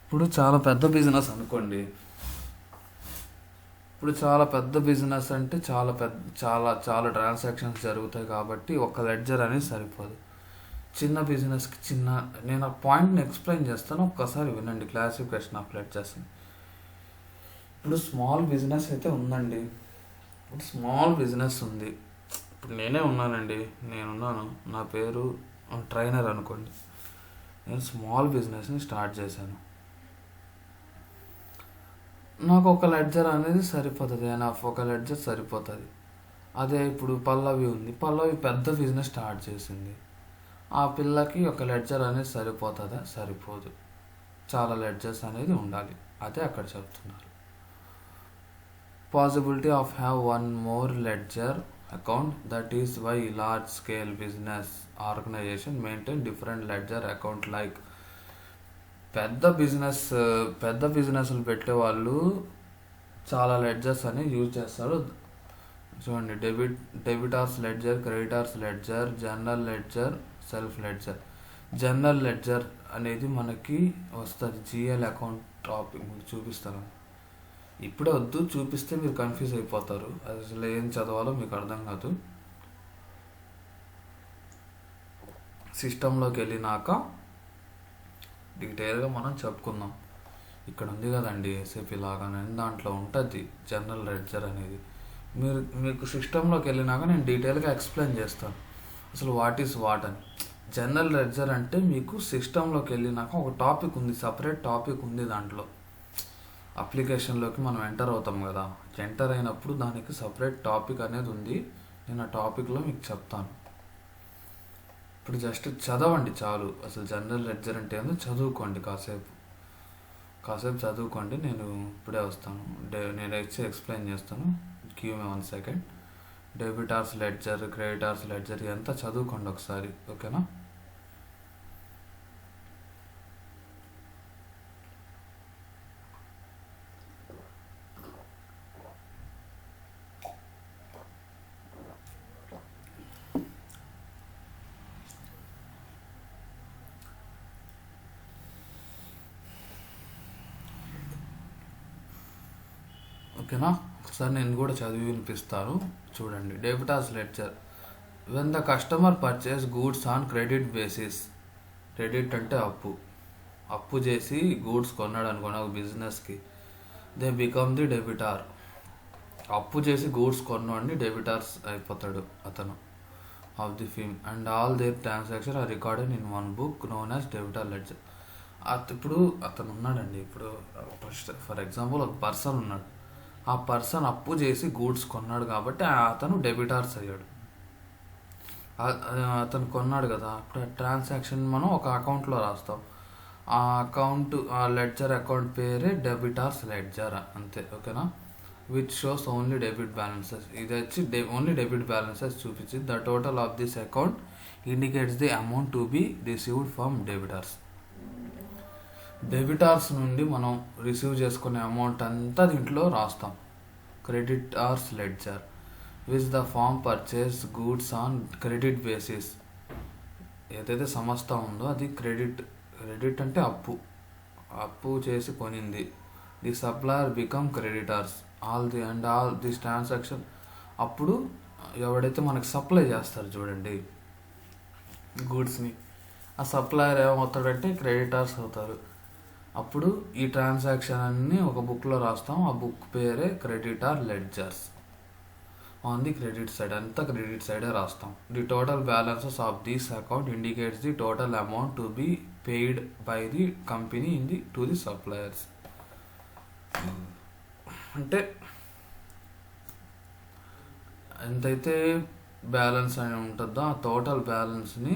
ఇప్పుడు చాలా పెద్ద బిజినెస్ అనుకోండి, ఇప్పుడు చాలా పెద్ద బిజినెస్ అంటే చాలా ట్రాన్సాక్షన్స్ జరుగుతాయి కాబట్టి ఒక లెడ్జర్ అనేది సరిపోదు. చిన్న బిజినెస్కి నేను ఆ పాయింట్ని ఎక్స్ప్లెయిన్ చేస్తాను, ఒక్కసారి వినండి. క్లాసిఫికేషన్ ఆఫ్ లెడ్జర్స్ని. ఇప్పుడు స్మాల్ బిజినెస్ అయితే ఉందండి, ఇప్పుడు స్మాల్ బిజినెస్ ఉంది, ఇప్పుడు నేనే ఉన్నానండి, నేనున్నాను, నా పేరు ట్రైనర్ అనుకోండి, నేను స్మాల్ బిజినెస్ని స్టార్ట్ చేశాను, నాకు ఒక లెడ్జర్ అనేది సరిపోతుంది, ఒక లెడ్జర్ సరిపోతుంది. అదే ఇప్పుడు పల్లవి ఉంది, పల్లవి పెద్ద బిజినెస్ స్టార్ట్ చేసింది, ఆ పిల్లకి ఒక లెడ్జర్ అనేది సరిపోతుందా? సరిపోదు, చాలా లెడ్జర్స్ అనేది ఉండాలి, అదే అక్కడ చెప్తున్నారు. Possibility of have one more ledger account, that is why large scale business organization maintain different ledger account. Like పెద్ద బిజినెస్లు పెట్టే వాళ్ళు చాలా లెడ్జర్స్ అని యూజ్ చేస్తారు. చూడండి, debtors ledger, creditors ledger, general ledger, self ledger. General ledger అనేది మనకి వస్తుంది, జిఎల్ అకౌంట్ టాపిక్ మీకు చూపిస్తాను. ఇప్పుడే వద్దు, చూపిస్తే మీరు కన్ఫ్యూజ్ అయిపోతారు, అసలు ఏం చదవాలో మీకు అర్థం కాదు. సిస్టంలోకి వెళ్ళినాక డీటెయిల్గా మనం చెప్పుకుందాం. ఇక్కడ ఉంది కదండి ఏసీపీ లాగా, దాంట్లో ఉంటుంది జనరల్ లెడ్జర్ అనేది. మీకు సిస్టంలోకి వెళ్ళినాక నేను డీటెయిల్గా ఎక్స్ప్లెయిన్ చేస్తాను అసలు వాట్ ఈస్ వాట్ అని. జనరల్ లెడ్జర్ అంటే మీకు సిస్టంలోకి వెళ్ళినాక ఒక టాపిక్ ఉంది, సపరేట్ టాపిక్ ఉంది, దాంట్లో అప్లికేషన్లోకి మనం ఎంటర్ అవుతాం కదా, ఎంటర్ అయినప్పుడు దానికి సపరేట్ టాపిక్ అనేది ఉంది, నేను ఆ టాపిక్లో మీకు చెప్తాను. ఇప్పుడు జస్ట్ చదవండి చాలు, అసలు జనరల్ లెడ్జర్ అంటే ఏందో చదువుకోండి, కాసేపు చదువుకోండి, నేను ఇప్పుడే వస్తాను, నేను వచ్చి ఎక్స్ప్లెయిన్ చేస్తాను. Give me 1 second. Debtors ledger, creditors ledger ఎంత చదువుకోండి ఒకసారి, ఓకేనా? ఓకేనా? ఒకసారి నేను కూడా చదివి వినిపిస్తాను, చూడండి. Debtors ledger, when the customer purchase goods on credit basis. Credit అంటే అప్పు చేసి గూడ్స్ కొన్నాడు అనుకోండి ఒక బిజినెస్కి, దే బికమ్ ది డెబిటార్. అప్పు చేసి గూడ్స్ కొన్నాడిని డెబిటార్స్ అయిపోతాడు అతను of the firm, and all their transaction are recorded in one book known as debtor ledger. ఇప్పుడు అతను ఉన్నాడండి, ఇప్పుడు ఫర్ ఎగ్జాంపుల్ ఒక పర్సన్ ఉన్నాడు, ఆ పర్సన్ అప్పు చేసి గూడ్స్ కొన్నాడు కాబట్టి అతను డెబిటార్స్ అయ్యాడు. అతను కొన్నాడు కదా, ఇప్పుడు ఆ ట్రాన్సాక్షన్ మనం ఒక అకౌంట్లో రాస్తాం, ఆ లెడ్జర్ అకౌంట్ పేరే డెబిటార్స్ లెడ్జర్ అంతే, ఓకేనా? Which shows only debit balances. ఇది వచ్చి ఓన్లీ డెబిట్ బ్యాలెన్సెస్ చూపించి the total of this account indicates the amount to be received from debtors. Debtors నుండి మనం రిసీవ్ చేసుకునే అమౌంట్ అంతా దీంట్లో రాస్తాం. Creditors ledger which the firm purchase goods on credit basis. ఏదైతే సంస్థ ఉందో అది క్రెడిట్ అంటే అప్పు చేసి కొనింది. The supplier become creditors. All this transaction అప్పుడు ఎవడైతే మనకు సప్లై చేస్తారు చూడండి గూడ్స్ని, ఆ సప్లయర్ ఏమవుతాడంటే క్రెడిటార్స్ అవుతారు. అప్పుడు ఈ ట్రాన్సాక్షన్ అన్ని ఒక బుక్లో రాస్తాం. ఆ బుక్ పేరే creditor ledgers. On the credit side అంతా క్రెడిట్ సైడే రాస్తాం. The total balances of this account indicates the total amount to be paid by the company in the to the suppliers. అంటే ఎంతైతే బ్యాలెన్స్ అని ఉంటుందో ఆ టోటల్ బ్యాలెన్స్ని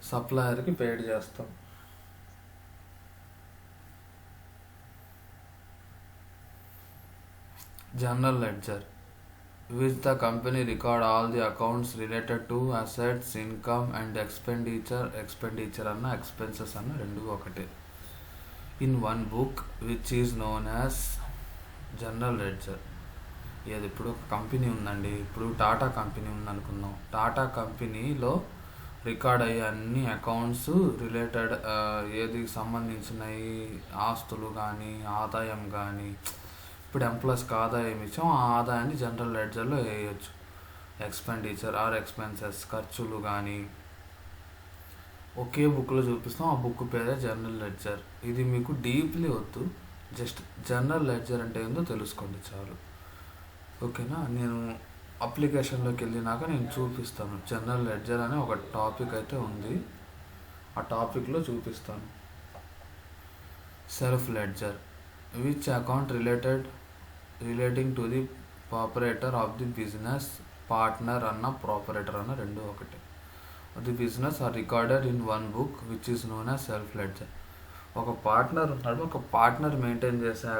సప్లయర్కి పేడ్ చేస్తాం. General ledger which the company record all the accounts related to assets, income and expenditure అన్న expenses అన్న రెండు ఒకటే in one book which is known as general ledger. ఇది ఇప్పుడు ఒక కంపెనీ ఉందండి, ఇప్పుడు టాటా కంపెనీ ఉందనుకుందాం. టాటా కంపెనీలో రికార్డ్ అయ్యే అన్ని అకౌంట్స్ రిలేటెడ్ ఏది సంబంధించినవి ఆస్తులు కానీ ఆదాయం కానీ, ఇప్పుడు ఎంప్లాయీస్కి ఆదాయం ఇచ్చాం, ఆ ఆదాయాన్ని జనరల్ లెడ్జర్లో వేయచ్చు. ఎక్స్పెండిచర్ ఆర్ ఎక్స్పెన్సెస్ ఖర్చులు కానీ ఒకే బుక్లో చూపిస్తాం. ఆ బుక్ పేరే జనరల్ లెడ్జర్. ఇది మీకు డీప్లీ వద్దు, జస్ట్ జనరల్ లెడ్జర్ అంటే ఏందో తెలుసుకోండి చాలు. ఓకేనా? నేను అప్లికేషన్లోకి వెళ్ళినాక నేను చూపిస్తాను. జనరల్ లెడ్జర్ అనే ఒక టాపిక్ అయితే ఉంది, ఆ టాపిక్లో చూపిస్తాను. Self ledger which account relating to the operator of the business, partner అన్న ప్రాపరేటర్ అన్న రెండు ఒకటే. The business are recorded in one book which is known as self ledger. ఒక పార్ట్నర్ ఉంటాడు, ఒక పార్ట్నర్ మెయింటైన్ చేసే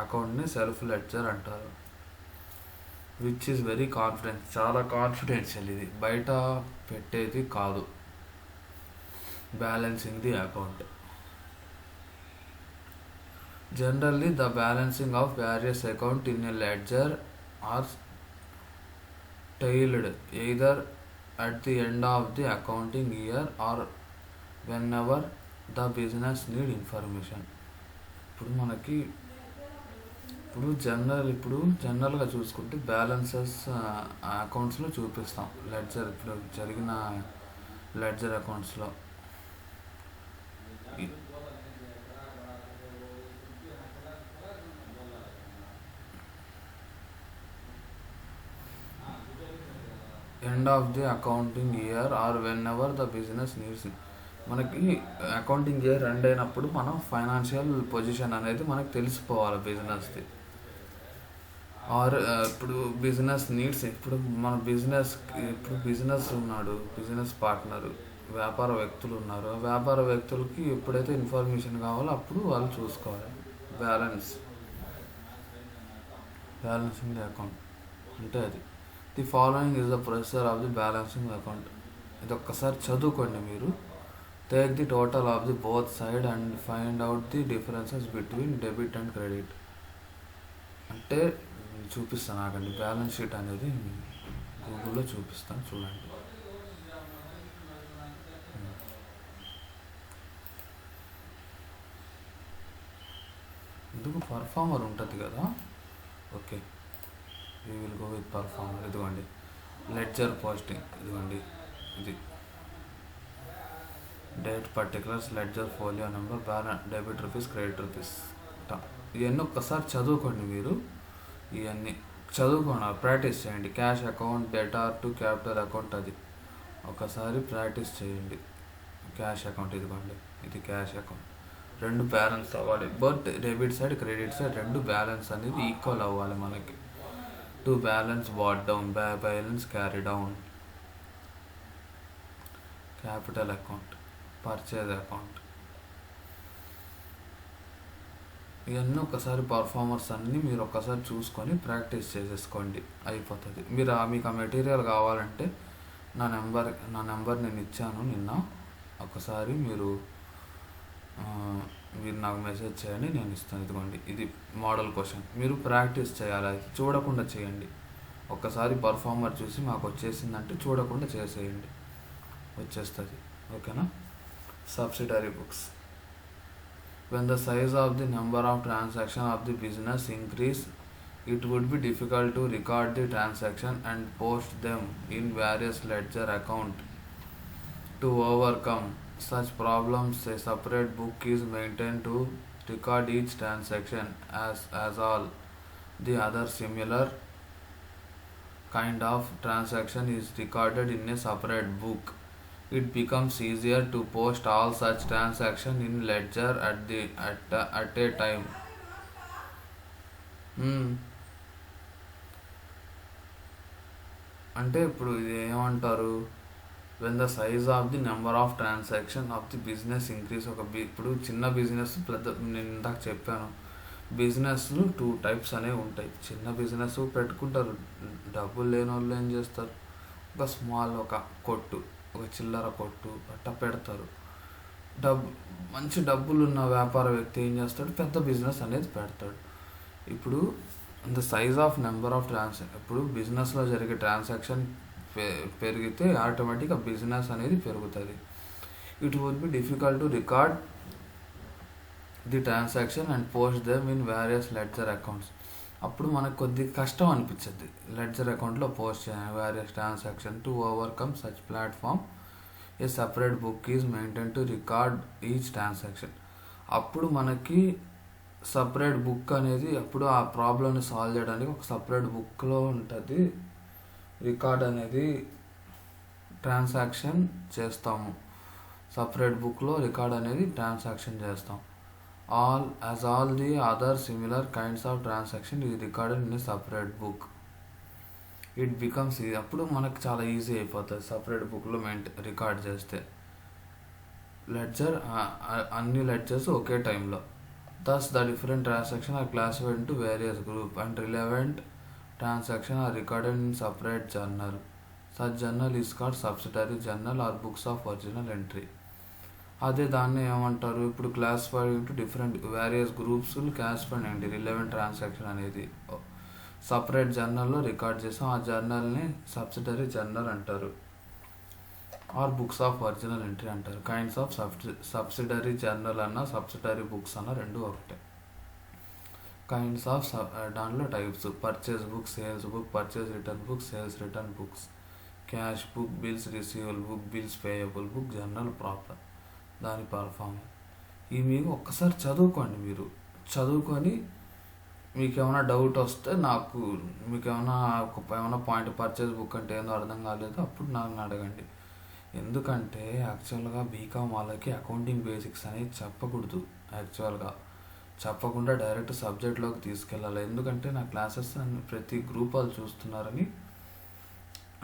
అకౌంట్ని సెల్ఫ్ లెడ్జర్ అంటారు. విచ్ ఈస్ వెరీ చాలా కాన్ఫిడెన్షియల్. ఇది బయట పెట్టేది కాదు. Balancing the account. Generally, the balancing of various accounts in a ledger are tailed either at the end of the accounting year or whenever the business need information. ఇప్పుడు జనరల్గా చూసుకుంటే balances అకౌంట్స్లో చూపిస్తాం. Ledger ఇప్పుడు జరిగిన లెడ్జర్ అకౌంట్స్లో end of the accounting year or whenever the business needs. మనకి accounting year end అయినప్పుడు మనం ఫైనాన్షియల్ పొజిషన్ అనేది మనకు తెలిసిపోవాలి బిజినెస్ది. ఆర్ ఇప్పుడు బిజినెస్ నీడ్స్, ఇప్పుడు మన బిజినెస్ ఉన్నాడు, బిజినెస్ పార్ట్నర్, వ్యాపార వ్యక్తులు ఉన్నారు. వ్యాపార వ్యక్తులకి ఎప్పుడైతే ఇన్ఫర్మేషన్ కావాలో అప్పుడు వాళ్ళు చూసుకోవాలి. బ్యాలెన్సింగ్ ది అకౌంట్ అంటే అది. The following is the procedure of the balancing account. ఇది ఒక్కసారి చదువుకోండి మీరు. Take the total of the both side and find out the differences between debit and credit. అంటే చూపిస్తాను ఆగండి, బ్యాలెన్స్ షీట్ అనేది గూగుల్లో చూపిస్తాను చూడండి. ఎందుకు పర్ఫార్మర్ ఉంటుంది కదా. Okay, we will go with performer. ఇదిగోండి లెడ్జర్ పోస్టింగ్, ఇదిగోండి ఇది date particulars, ledger folio number, balance, debit rupees, credit rupees. ఇవన్నీ ఒక్కసారి చదువుకోండి మీరు. ఇవన్నీ చదువుకోండి, ప్రాక్టీస్ చేయండి. Cash account, debtor to capital account, అది ఒకసారి ప్రాక్టీస్ చేయండి. క్యాష్ అకౌంట్, ఇదిగోండి ఇది క్యాష్ అకౌంట్. రెండు బ్యాలెన్స్ అవ్వాలి, but debit side credit side రెండు బ్యాలెన్స్ అనేది ఈక్వల్ అవ్వాలి మనకి. To balance what down, balance carry down. Capital account, purchase account. ఇవన్నీ ఒకసారి పర్ఫార్మర్స్ అన్నీ మీరు ఒక్కసారి చూసుకొని ప్రాక్టీస్ చేసేసుకోండి, అయిపోతుంది. మీకు ఆ మెటీరియల్ కావాలంటే నా నెంబర్ నేను ఇచ్చాను నిన్న. ఒకసారి మీరు నాకు మెసేజ్ చేయండి, నేను ఇస్తాను. ఇదిగోండి ఇది మోడల్ క్వశ్చన్. మీరు ప్రాక్టీస్ చేయాలి, అది చూడకుండా చేయండి. ఒక్కసారి పర్ఫార్మర్ చూసి మాకు వచ్చేసిందంటే చూడకుండా చేసేయండి, వచ్చేస్తుంది. ఓకేనా? Subsidiary books. When the size of the number of transactions of the business increase, It would be difficult to record the transaction and post them in various ledger accounts. To overcome such problems, a separate book is maintained to record each transaction as all the other similar kind of transaction is recorded in a separate book. It becomes easier to post all such transactions in ledger at a time. Hmm. అంటే ఇప్పుడు ఇది ఏమంటారు, when the size of the number of transaction of the business increase. ఇప్పుడు చిన్న business పెద్ద, నేను ఇందాక చెప్పాను బిజినెస్లు 2 టైప్స్ అనేవి ఉంటాయి. చిన్న బిజినెస్ పెట్టుకుంటారు, డబ్బులు లేని వాళ్ళు ఏం చేస్తారు, ఒక కొట్టు, ఒక చిల్లర కొట్టు అట్లా పెడతారు. మంచి డబ్బులు ఉన్న వ్యాపార వ్యక్తి ఏం చేస్తాడు, పెద్ద బిజినెస్ అనేది పెడతాడు. ఇప్పుడు the size of number of ఇప్పుడు బిజినెస్లో జరిగే ట్రాన్సాక్షన్ పెరిగితే ఆటోమేటిక్గా బిజినెస్ అనేది పెరుగుతుంది. It would be difficult to record the transaction and post them in various ledger accounts. అప్పుడు మనకు కొద్దిగా కష్టం అనిపించద్ది లెడ్జర్ అకౌంట్లో పోస్ట్ చేయాలి various transaction. To overcome such platform a separate book is maintain to record each transaction. అప్పుడు మనకి separate book అనేది, అప్పుడు ఆ ప్రాబ్లమ్ని సాల్వ్ చేయడానికి ఒక సపరేట్ బుక్లో ఉంటుంది రికార్డ్ అనేది, ట్రాన్సాక్షన్ చేస్తాము. సపరేట్ బుక్లో రికార్డ్ అనేది ట్రాన్సాక్షన్ చేస్తాం. all the other similar kinds of transaction is recorded in a separate book. It becomes easy. అప్పుడు మనకు చాలా ఈజీ అయిపోతుంది సపరేట్ బుక్లో రికార్డ్ చేస్తే. లెడ్జర్ అన్ని లెడ్జర్స్ ఒకే టైంలో. Thus, the different transactions are classified into various groups and relevant transactions are recorded in separate journal. Such journal is called subsidiary journal or books of original entry. అదే దాన్ని ఏమంటారు, ఇప్పుడు classified into different various groups classified అండి. Relevant transaction అనేది separate జర్నల్లో record చేస్తాం. ఆ జర్నల్ని సబ్సిడరీ జర్నల్ అంటారు or books of original entry అంటారు. కైండ్స్ ఆఫ్ సబ్సిడరీ జర్నల్ అన్న సబ్సిడరీ బుక్స్ అన్న రెండు ఒకటే. కైండ్స్ ఆఫ్ దాంట్లో types: purchase book, sales book, purchase return book, sales return books, cash book, bills receivable book, bills payable book, journal proper, దాని performance. ఇవి మీకు ఒక్కసారి చదువుకోండి. మీరు చదువుకొని మీకు ఏమైనా డౌట్ వస్తే మీకు ఏమైనా పాయింట్ పర్చేస్ బుక్ అంటే ఏందో అర్థం కాలేదు అప్పుడు నన్ను అడగండి. ఎందుకంటే యాక్చువల్గా బీకామ్ వాళ్ళకి అకౌంటింగ్ బేసిక్స్ అనేది చెప్పకూడదు. చెప్పకుండా డైరెక్ట్ సబ్జెక్ట్లోకి తీసుకెళ్ళాలి. ఎందుకంటే నా క్లాసెస్ ప్రతి గ్రూప్ వాళ్ళు చూస్తున్నారని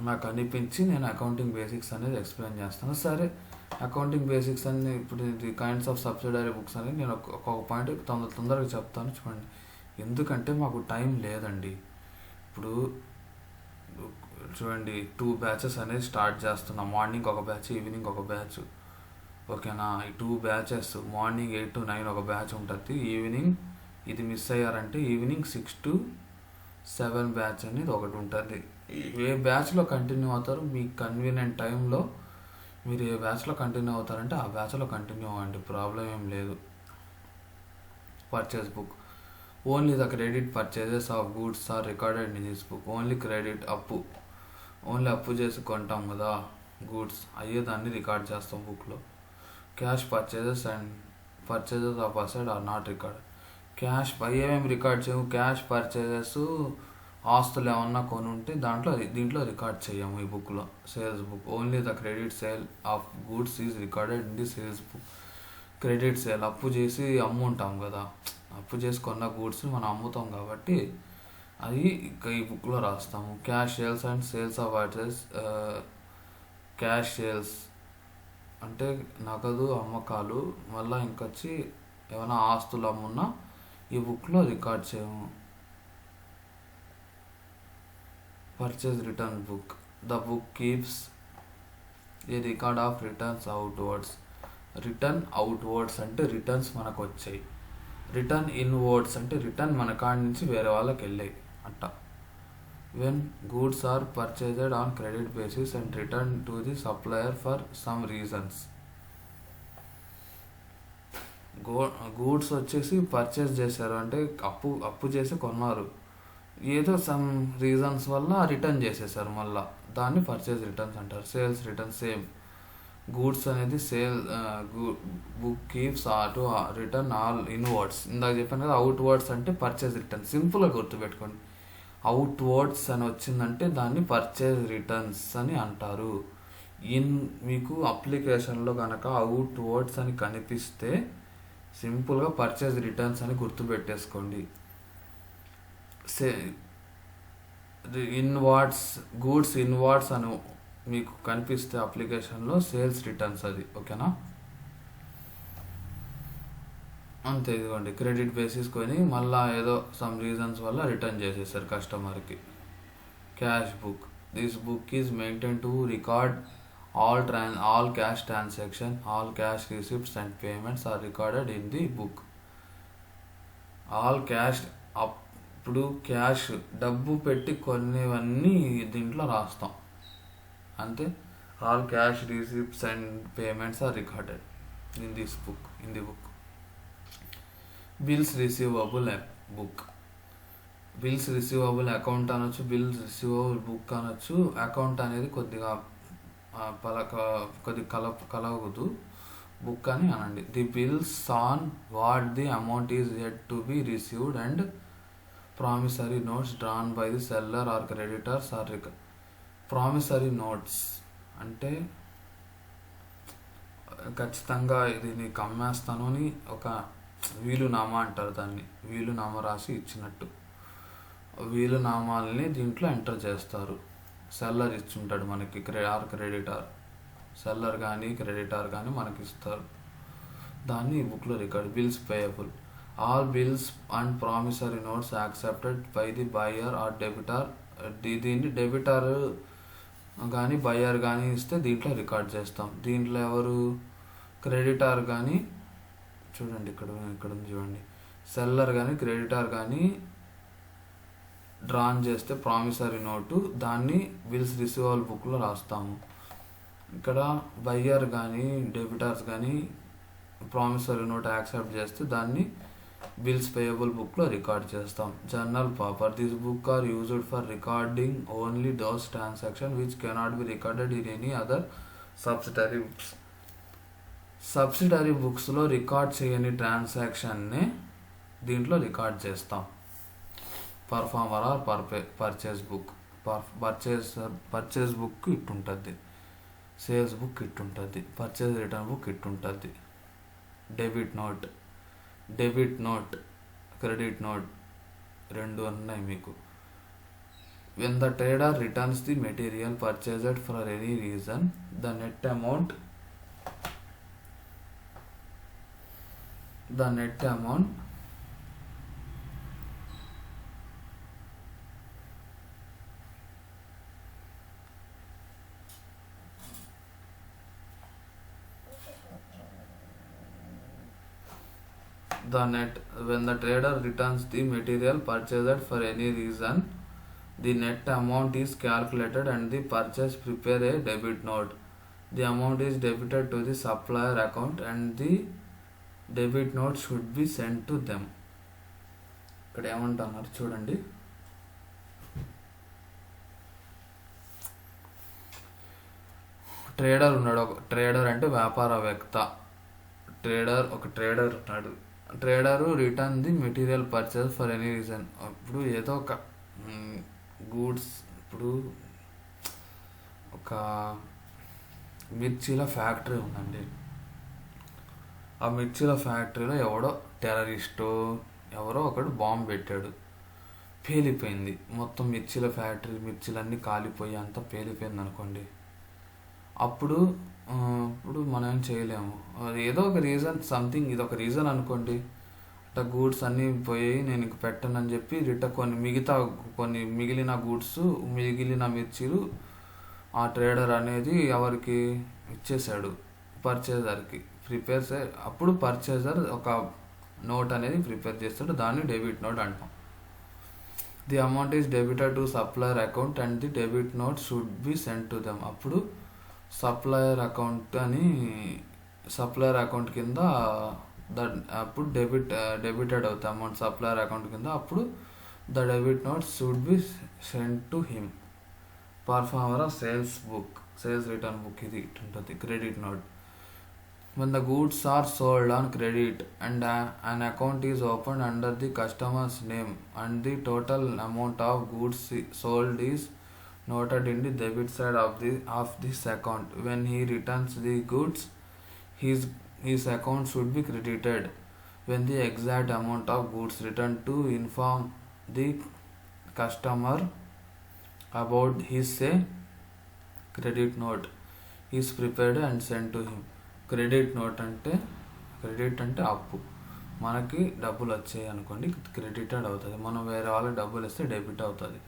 నాకు అనిపించి నేను అకౌంటింగ్ బేసిక్స్ అనేది ఎక్స్ప్లెయిన్ చేస్తాను. సరే, అకౌంటింగ్ బేసిక్స్ అన్ని ఇప్పుడు the kinds of subsidiary books అనేది నేను ఒక్కొక్క పాయింట్ తొందరగా చెప్తాను చూడండి. ఎందుకంటే మాకు టైం లేదండి. ఇప్పుడు చూడండి, 2 బ్యాచెస్ అనేది స్టార్ట్ చేస్తున్నాం. మార్నింగ్ ఒక బ్యాచ్, ఈవినింగ్ ఒక బ్యాచ్. ఓకేనా? ఈ 2 బ్యాచెస్ మార్నింగ్ 8 to 9 ఒక బ్యాచ్ ఉంటుంది. ఈవినింగ్ ఇది మిస్ అయ్యారంటే ఈవినింగ్ 6 to 7 బ్యాచ్ అనేది ఒకటి ఉంటుంది. ఏ బ్యాచ్లో కంటిన్యూ అవుతారో మీకు కన్వీనియంట్ టైంలో మీరు ఏ బ్యాచ్లో కంటిన్యూ అవుతారంటే ఆ బ్యాచ్లో కంటిన్యూ అవ్వండి, ప్రాబ్లం ఏం లేదు. Purchase book only the credit purchases of goods are recorded in this book. Only credit only అప్పు చేసి కొంటాం కదా గూడ్స్, అయ్యేదాన్ని రికార్డ్ చేస్తాం బుక్లో. Cash purchases and purchases of asset are not record. Cash ఏమేమి రికార్డ్ చేయము. క్యాష్ పర్చేజెస్, ఆస్తులు ఏమన్నా కొని ఉంటే దీంట్లో రికార్డ్ చేయము ఈ బుక్లో. Sales book only the credit sale of goods is recorded in the sales book. Credit sale అప్పు చేసి అమ్ముంటాం కదా, అప్పు చేసి కొన్న గూడ్స్ని మనం అమ్ముతాం కాబట్టి అది ఈ బుక్లో రాస్తాము. Cash sales and sales of items. Cash sales అంటే నగదు అమ్మకాలు, మళ్ళీ ఇంకొచ్చి ఏమైనా ఆస్తులు అమ్మున్నా ఈ బుక్లో రికార్డ్ చేయము. Purchase return book. The book keeps A record of returns outwards. Return outwards అంటే రిటర్న్స్ మనకు వచ్చాయి. రిటర్న్ ఇన్వర్డ్స్ అంటే రిటర్న్ మన కాడి నుంచి వేరే వాళ్ళకి వెళ్ళాయి అంట. When goods are purchased on credit basis and return to the supplier for some reasons. Goods వచ్చేసి పర్చేస్ చేశారు అంటే అప్పు చేసి కొన్నారు. ఏదో సమ్ రీజన్స్ వల్ల రిటర్న్ చేసేసారు మళ్ళీ, దాన్ని పర్చేజ్ రిటర్న్స్ అంటారు. Sales return same. గూడ్స్ అనేది book keeps to written all inwards. ఇందాక చెప్పాను కదా, అవుట్ వర్డ్స్ అంటే పర్చేజ్ రిటర్న్. సింపుల్గా గుర్తుపెట్టుకోండి, అవుట్ వర్డ్స్ అని వచ్చిందంటే దాన్ని పర్చేజ్ రిటర్న్స్ అని అంటారు. మీకు అప్లికేషన్లో కనుక అవుట్ వర్డ్స్ అని కనిపిస్తే సింపుల్గా పర్చేజ్ రిటర్న్స్ అని గుర్తుపెట్టేసుకోండి. ఇన్వార్డ్స్, గూడ్స్ ఇన్వార్డ్స్ అని మీకు కనిపిస్తే అప్లికేషన్లో సేల్స్ రిటర్న్స్ అది. ఓకేనా? అంతే. ఇదిగోండి, క్రెడిట్ బేసిస్ కొని మళ్ళీ ఏదో సమ్ రీజన్స్ వల్ల రిటర్న్ చేసేసారు కస్టమర్కి. Cash book. This book is maintain to record all cash transaction, all cash receipts and payments are recorded in the book. All cash, అప్పుడు క్యాష్ డబ్బు పెట్టి కొన్నివన్నీ దీంట్లో రాస్తాం అంతే. All cash receipts and payments are recorded in the book. Bills receivable book. Bills receivable account అనొచ్చు, bills receivable book అనొచ్చు. Account అనేది కొద్దిగా కలవదు, బుక్ అని అనండి. The bills on what the amount is yet to be received and promissory notes drawn by the seller or creditors or promissory notes అంటే ఖచ్చితంగా ఇది నీకు అమ్మేస్తాను అని ఒక వీలునామా అంటారు దాన్ని. వీలునామా రాసి ఇచ్చినట్టు. వీలునామాలని దీంట్లో ఎంటర్ చేస్తారు. సెల్లర్ ఇచ్చుంటాడు మనకి, ఆర్ క్రెడిటార్. సెల్లర్ కానీ క్రెడిటార్ కానీ మనకి ఇస్తారు. దాన్ని ఈ బుక్లో record. Bills payable. All bills and promissory notes accepted by the buyer or debtor. దీన్ని డెబిటార్ కానీ బయర్ కానీ ఇస్తే దీంట్లో రికార్డ్ చేస్తాం. దీంట్లో ఎవరు? క్రెడిటార్ కానీ, చూడండి ఇక్కడ ఉంది చూడండి, సెల్లర్ కానీ క్రెడిటార్ కానీ డ్రాన్ చేస్తే ప్రామిసరీ నోటు, దాన్ని బిల్స్ రిసీవబుల్ బుక్లో రాస్తాము. ఇక్కడ బయ్యర్ కానీ డెబిటార్స్ కానీ ప్రామిసరీ నోట్ యాక్సెప్ట్ చేస్తే దాన్ని బిల్స్ పేయబుల్ బుక్లో రికార్డ్ చేస్తాం. Journal purpose. This book are used for recording only those transaction which cannot be recorded in any other subsidiary books. Subsidiary బుక్స్లో రికార్డ్ చేయని ట్రాన్సాక్షన్ని దీంట్లో రికార్డ్ చేస్తాం. Proforma or purchase book. Purchase book ఇట్టుంటుంది, sales book ఇట్టుంటుంది, purchase return book ఇట్టుంటుంది. Debit note, credit note రెండు ఉన్నాయి మీకు. When the trader returns the material purchased for any reason, the net amount when the trader returns the material purchased for any reason, the net amount is calculated and the purchase prepare a debit note. The amount is debited to the supplier account and the debit note should be sent to them. ఇక్కడ ఏమంటున్నారు చూడండి. Trader ఉన్నాడు. Trader అంటే వ్యాపారవేత్త. ఒక trader ఉన్నాడు. Trader return the material purchase for any reason. ఇప్పుడు ఏదో ఒక గూడ్స్, ఇప్పుడు ఒక మిర్చీల ఫ్యాక్టరీ ఉందండి. ఆ మిర్చీల ఫ్యాక్టరీలో ఎవడో టెర్రరిస్టు ఎవరో ఒకడు బాంబు పెట్టాడు, పేలిపోయింది. మొత్తం మిర్చీల ఫ్యాక్టరీ, మిర్చీలన్నీ కాలిపోయి అంతా పేలిపోయింది అనుకోండి. అప్పుడు మనం ఏం చేయలేము. ఏదో ఒక రీజన్, సంథింగ్, ఇది ఒక రీజన్ అనుకోండి. అట్లా గూడ్స్ అన్నీ పోయి నేను ఇంక పెట్టనని చెప్పి మిగిలిన గూడ్స్, మిగిలిన మిర్చీలు ఆ ట్రేడర్ అనేది ఎవరికి ఇచ్చేసాడు? పర్చేజర్కి. అప్పుడు పర్చేజర్ ఒక నోట్ అనేది ప్రిపేర్ చేస్తాడు, దాన్ని డెబిట్ నోట్ అంటాం. The amount is debited to supplier account and the debit note should be send to them. అప్పుడు సప్లయర్ అకౌంట్ కింద అప్పుడు డెబిటెడ్ అవుతాయి అమౌంట్ సప్లయర్ అకౌంట్ కింద. అప్పుడు the debit note should be send to him. Performer of sales return book ఇది ఉంటుంది. Credit note when the goods are sold on credit and an account is opened under the customer's name and the total amount of goods sold is noted in the debit side of this account. When he returns the goods, his account should be credited when the exact amount of goods returned to inform the customer about his credit note is prepared and sent to him. Credit note అంటే అప్పు. మనకి డబ్బులు వచ్చాయి అనుకోండి, credited అవుతుంది. మనం వేరే వాళ్ళకి డబ్బులు ఇస్తే డెబిట్ అవుతుంది.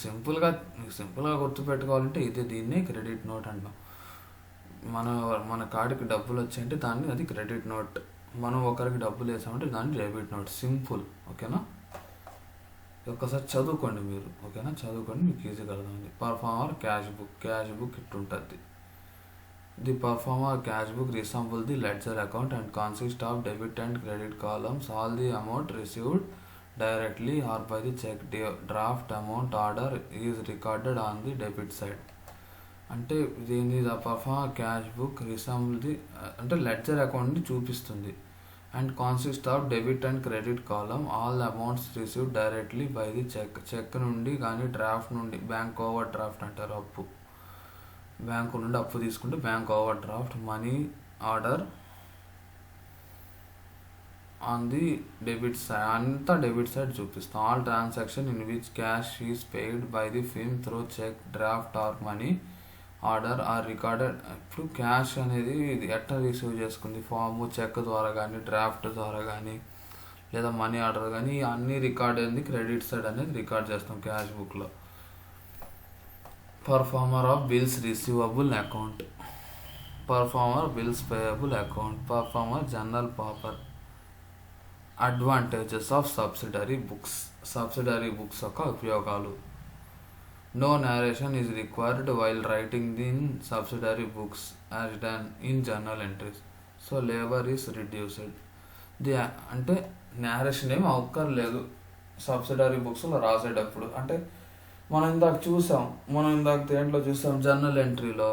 సింపుల్గా గుర్తుపెట్టుకోవాలంటే దీన్నే క్రెడిట్ నోట్ అంటాం. మన కార్డుకి డబ్బులు వచ్చాయంటే అది క్రెడిట్ నోట్. మనం ఒకరికి డబ్బులు వేసామంటే దాన్ని డెబిట్ నోట్. సింపుల్. ఓకేనా? ఒక్కసారి చదువుకోండి మీరు. ఓకేనా? చదువుకోండి, మీకు ఈజీగా అర్థమైంది. పర్ఫార్మర్ క్యాష్ బుక్ ఇట్టుంటుంది. The performer cash book resembles the ledger account and consists of debit and credit columns. All the amount received directly or by the check draft amount order is recorded on the debit side. అంటే దీన్ని the performer cash book resemble the అంటే ledger అకౌంట్ని చూపిస్తుంది. And consist of debit and credit column. All amounts received directly by the cheque నుండి కానీ draft నుండి. Bank over draft అంటారు అప్పు. బ్యాంకు నుండి అప్పు తీసుకుంటే bank overdraft. Money order on the debit side. అంతా డెబిట్ సైడ్ చూపిస్తాం. All transaction in which cash is paid by the firm through cheque draft or money order are recorded. ఇప్పుడు cash అనేది ఎట్లా receive చేసుకుంది, form, check ద్వారా కానీ, draft ద్వారా కానీ, లేదా మనీ ఆర్డర్ కానీ, అన్నీ రికార్డ్ అయింది క్రెడిట్ సైడ్ అనేది రికార్డ్ చేస్తాం క్యాష్ బుక్లో. Proforma of bills receivable account. Proforma bills payable account. Proforma journal proper. Advantages of subsidiary books యొక్క ఉపయోగాలు. No narration is required while writing in subsidiary books as done in journal entries. So labour is reduced. అంటే narration ఏమి అవక్కర్లేదు subsidiary బుక్స్లో రాసేటప్పుడు. అంటే మనం ఇందాక దేంట్లో చూసాం, జర్నల్ ఎంట్రీలో.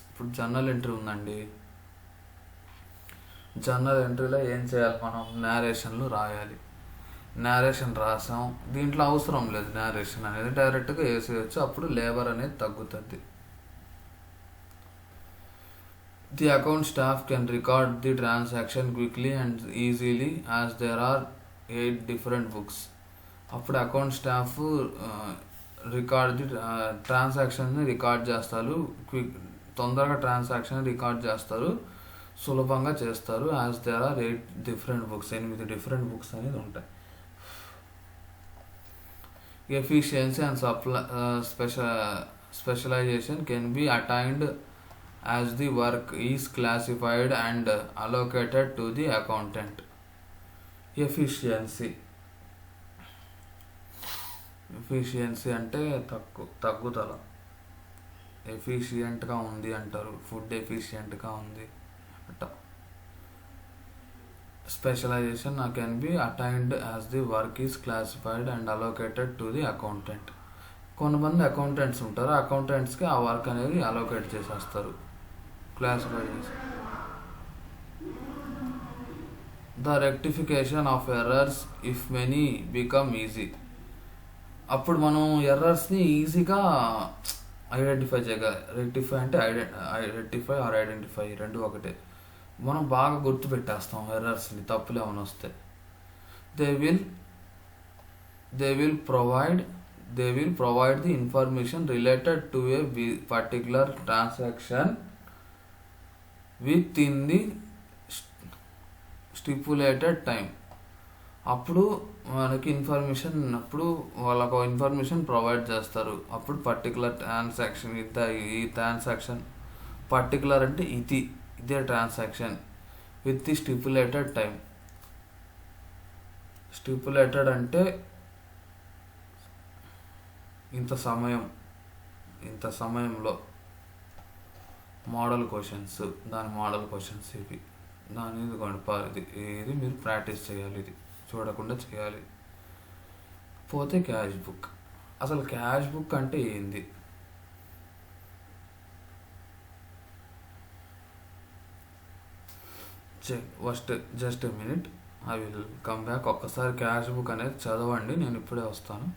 ఇప్పుడు జర్నల్ ఎంట్రీ ఉందండి. జర్నల్ ఎంట్రీలో ఏం చేయాలి మనం? నేరేషన్లు రాయాలి. నేరేషన్ రాసాం. దీంట్లో అవసరం లేదు నేరేషన్ అనేది, డైరెక్ట్గా వేసేయచ్చు. అప్పుడు లేబర్ అనేది తగ్గుతుంది. The account staff can record the transaction quickly and easily as there are 8 different books. అప్పుడు అకౌంట్ స్టాఫ్ ట్రాన్సాక్షన్ని రికార్డ్ చేస్తారు. తొందరగా ట్రాన్సాక్షన్ రికార్డ్ చేస్తారు, సులభంగా చేస్తారు. As there are 8 different books. 8 different books అనేది ఉంటాయి. Efficiency and specialisation can be attained as the work is classified and allocated to the accountant. Efficiency అంటే తగ్గుదల. ఎఫిషియెంట్గా ఉంది అంటారు, ఫుడ్ ఎఫిషియెంట్గా ఉంది అట్ట. Specialisation can be attained as the work is classified and allocated to the accountant. కొంతమంది accountants ఉంటారు, అకౌంటెంట్స్కి ఆ వర్క్ అనేది అలోకేట్ చేసేస్తారు, క్లాసిఫై చేసి. The rectification of errors if many become easy. అప్పుడు మనం ఎర్రర్స్ని ఈజీగా ఐడెంటిఫై రెక్టిఫై అంటే ఐడెంటిఫై రెండు ఒకటే. మనం బాగా గుర్తుపెట్టేస్తాం ఎర్రర్స్ని, తప్పులు ఏమైనా వస్తే. They will provide the information related to A particular transaction with in the stipulated time. అప్పుడు మనకి వాళ్ళకు ఇన్ఫర్మేషన్ ప్రొవైడ్ చేస్తారు. అప్పుడు పర్టికులర్ ట్రాన్సాక్షన్, ఈ ట్రాన్సాక్షన్ పర్టికులర్ అంటే ఇదే transaction with the stipulated time. Stipulated అంటే ఇంత సమయంలో. మోడల్ క్వశ్చన్స్, ఇవి దాని ఇదిగోండి ఇది మీరు ప్రాక్టీస్ చేయాలి. ఇది చూడకుండా చేయాలి. పోతే క్యాష్ బుక్. అసలు క్యాష్ బుక్ అంటే ఏంది? First just a minute, I will come back. ఒక్కసారి క్యాష్ బుక్ అనేది చదవండి, నేను ఇప్పుడే వస్తాను.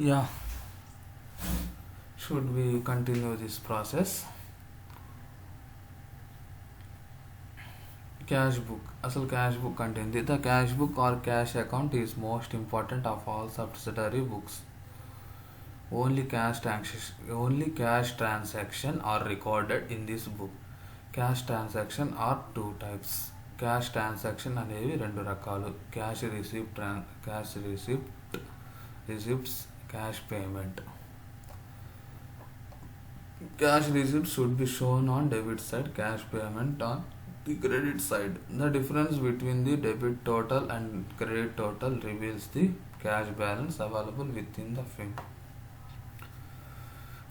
Yeah, should we continue this process? Cash book. Asal cash book contains the cash book or cash account is most important of all subsidiary books. Only cash transaction are recorded in this book. Cash transaction are two types. Cash transaction అనేవి రెండు రకాలు. Receipts, cash payment. Cash receipt should be shown on debit side, cash payment on the credit side. The difference between the debit total and credit total reveals the cash balance available within the firm.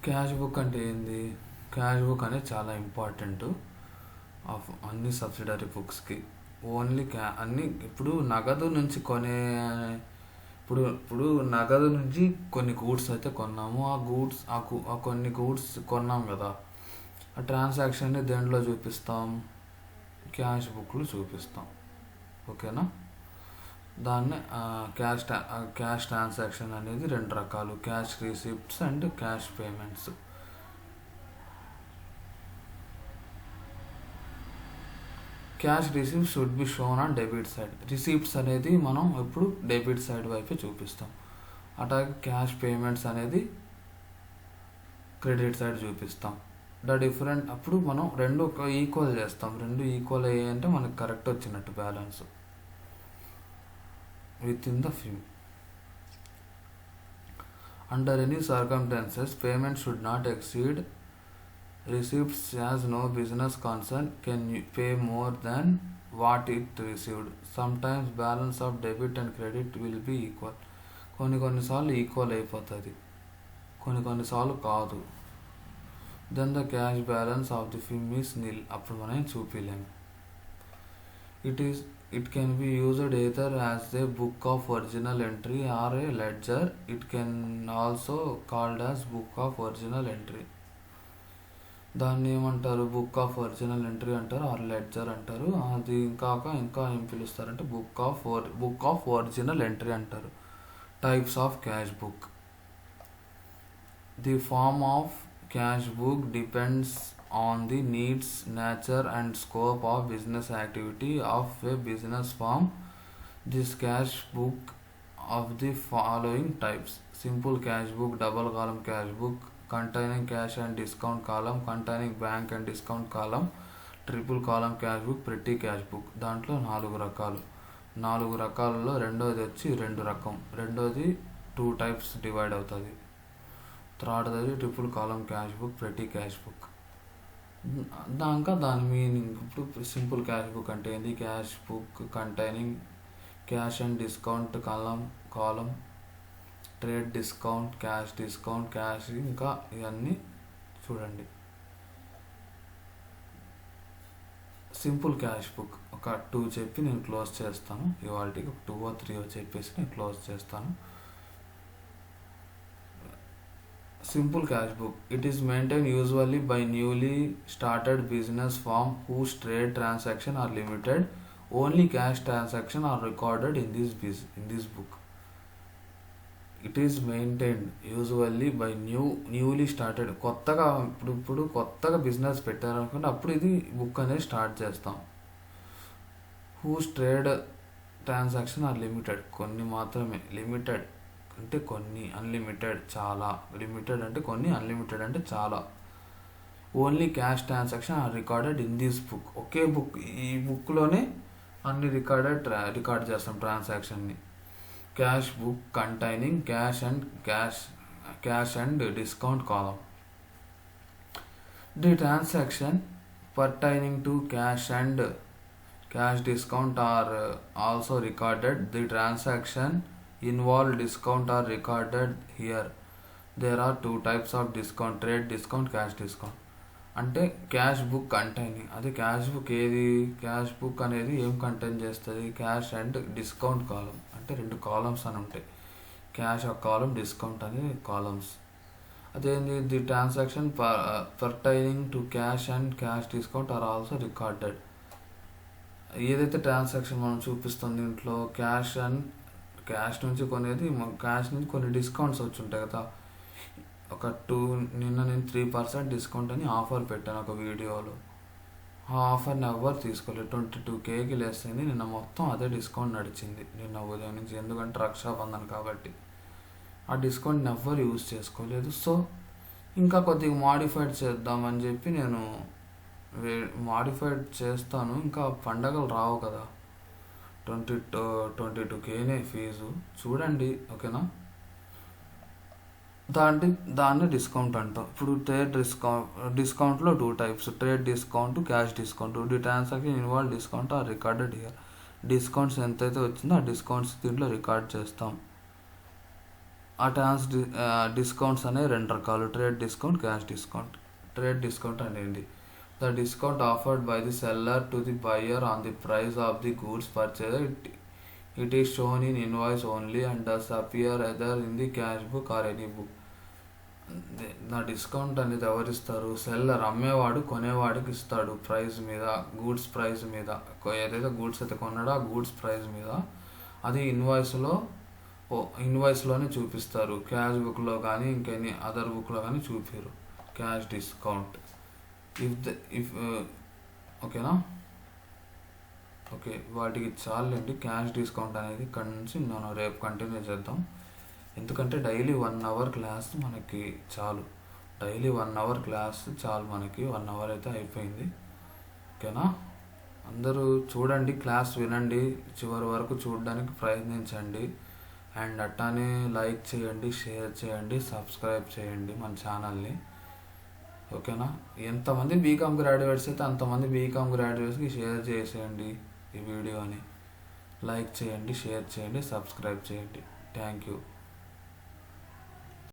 Cash book అంటే ఏంది? Cash book అనేది చాలా important of అన్ని subsidiary బుక్స్కి. Only అన్ని ఇప్పుడు నగదు నుంచి ఇప్పుడు నగదు నుంచి కొన్ని గూడ్స్ అయితే కొన్నాము. ఆ కొన్ని గూడ్స్ కొన్నాం కదా, ఆ ట్రాన్సాక్షన్ని దేంట్లో చూపిస్తాం? క్యాష్ బుక్లో చూపిస్తాం. ఓకేనా? దాన్ని క్యాష్ ట్రాన్సాక్షన్ అనేది 2 రకాలు, cash receipts and cash payments. Cash receipts should be shown on debit side. Receipts అనేది మనం ఇప్పుడు డెబిట్ సైడ్ వైపే చూపిస్తాం. అట్లాగే క్యాష్ పేమెంట్స్ అనేది క్రెడిట్ సైడ్ చూపిస్తాం. డిఫరెంట్ అప్పుడు మనం రెండు ఈక్వల్ చేస్తాం. రెండు ఈక్వల్ అయ్యాయంటే మనకు కరెక్ట్ వచ్చినట్టు balance within the firm. Under any circumstances payment should not exceed receipts as no business concern can pay more than what it received. Sometimes balance of debit and credit will be equal. కొన్నిసార్లు equal అయిపోతుంది, కొన్నిసార్లు కాదు. Then the cash balance of the firm is nil. అప్పుడు మనం చూపించలేము. It can be used either as a book of original entry or a ledger. It can also called as book of original entry. దాన్ని ఏమంటారు? Book of original entry అంటారు, or ledger అంటారు. అది ఇంకా ఏం పిలుస్తారంటే బుక్ ఆఫ్ ఒరిజినల్ ఎంట్రీ అంటారు. Types of cash book. The form of cash book depends on the needs, nature and scope of business activity of a business firm. This cash book of the following types: simple cash book, double column cash book, containing cash and discount column, containing bank and discount column, triple column cash book, పెట్టి cash book. దాంట్లో 4 రకాలు. 4 రకాలలో రెండోది వచ్చి 2 రకం. రెండోది 2 types divide అవుతుంది. థర్డ్ది triple కాలం cash book, పెట్టి క్యాష్ బుక్. దాని మీనింగ్ ఇప్పుడు సింపుల్ క్యాష్ బుక్ అంటే ఏంటి? Cash book containing cash and discount column, trade discount, cash discount, cash, ఇంకా ఇవన్నీ చూడండి. సింపుల్ క్యాష్ బుక్ ఒక 2 చెప్పి నేను క్లోజ్ చేస్తాను. ఇవాళకి 2 or 3 చెప్పేసి నేను క్లోజ్ చేస్తాను. Simple cash book. It is maintain usually by newly started business firm whose trade transaction are limited. Only cash transaction are recorded in this book. It is maintained usually by newly started. ఇప్పుడు కొత్తగా business పెట్టారనుకుంటే అప్పుడు ఇది book అనేది start చేస్తాం. Whose trade transaction are limited, కొన్ని మాత్రమే. Limited అంటే కొన్ని, అన్లిమిటెడ్ చాలా. లిమిటెడ్ అంటే కొన్ని, అన్లిమిటెడ్ అంటే చాలా. Only cash transaction are recorded in this book. ఒకే బుక్, ఈ బుక్లోనే అన్ని రికార్డ్ చేస్తాం ట్రాన్సాక్షన్ని. Cash book containing cash and discount column. The transaction pertaining to cash and cash discount are also recorded. The transaction involved discount are recorded here. There are 2 types of discount: trade discount, cash discount. అంటే cash book containing, అది cash book ఏది? Cash book అనేది ఏం contain చేస్తుంది? Cash and discount column. అంటే 2 columns అని ఉంటాయి. Cash ఒక కాలం, డిస్కౌంట్ అనేది కాలమ్స్. అదేంటి? The transaction pertaining to cash and cash discount are also recorded. ఏదైతే ట్రాన్సాక్షన్ మనం చూపిస్తుంది దీంట్లో క్యాష్ నుంచి కొనేది, క్యాష్ నుంచి కొన్ని డిస్కౌంట్స్ వచ్చి ఉంటాయి కదా. నిన్న నేను 3% డిస్కౌంట్ అని ఆఫర్ పెట్టాను ఒక వీడియోలో. ఆ ఆఫర్ని ఎవ్వరు తీసుకోలేదు. 22Kకి లెస్ అయింది. నిన్న మొత్తం అదే డిస్కౌంట్ నడిచింది నిన్న ఉదయం నుంచి. ఎందుకంటే రక్షాబంధన్ కాబట్టి ఆ డిస్కౌంట్ని ఎవ్వరు యూజ్ చేసుకోలేదు. సో ఇంకా కొద్దిగా మాడిఫైడ్ చేద్దామని చెప్పి నేను మాడిఫైడ్ చేస్తాను. ఇంకా పండగలు రావు కదా. 22Kనే ఫీజు. చూడండి, ఓకేనా? దాన్ని డిస్కౌంట్ అంటాం. ఇప్పుడు ట్రేడ్ డిస్కౌంట్లో 2 types: trade discount, cash discount. The transaction involve discount are recorded here. Discounts ఎంతైతే వచ్చిందో ఆ డిస్కౌంట్స్ దీంట్లో రికార్డ్ చేస్తాం. ఆ డిస్కౌంట్స్ అనేవి 2 రకాలు: trade discount, cash discount. Trade discount అనేది the discount offered by the seller to the buyer on the price of the goods purchase. It is shown in invoice only and does appear either in the cash book or any book. నా discount అనేది ఎవరిస్తారు? Seller, అమ్మేవాడు కొనేవాడికి ఇస్తాడు price మీద, goods price మీద. ఏదైతే goods అయితే కొన్నాడో ఆ goods price మీద అది ఇన్వాయిస్లోనే చూపిస్తారు, క్యాష్ బుక్లో కానీ ఇంకెనీ అదర్ బుక్లో కానీ చూపారు క్యాష్ డిస్కౌంట్. ఇఫ్ ఓకేనా. ఓకే, వాటికి చాలండి క్యాష్ డిస్కౌంట్ అనేది. ఇక్కడ నుంచి మనం రేపు కంటిన్యూ చేద్దాం, ఎందుకంటే డైలీ 1 అవర్ క్లాస్ మనకి చాలు. డైలీ 1 అవర్ క్లాస్ చాలు మనకి. 1 అవర్ అయితే అయిపోయింది. ఓకేనా. అందరూ చూడండి, క్లాస్ వినండి, చివరి వరకు చూడడానికి ప్రయత్నించండి. అండ్ అట్టానే లైక్ చేయండి, షేర్ చేయండి, సబ్స్క్రైబ్ చేయండి మన ఛానల్ని. ఓకేనా. ఎంతమంది బీకామ్ గ్రాడ్యుయేట్స్ అయితే అంతమంది బీకామ్ గ్రాడ్యుయేట్స్కి షేర్ చేసేయండి ఈ వీడియోని. లైక్ చేయండి, షేర్ చేయండి, సబ్స్క్రైబ్ చేయండి. Thank you.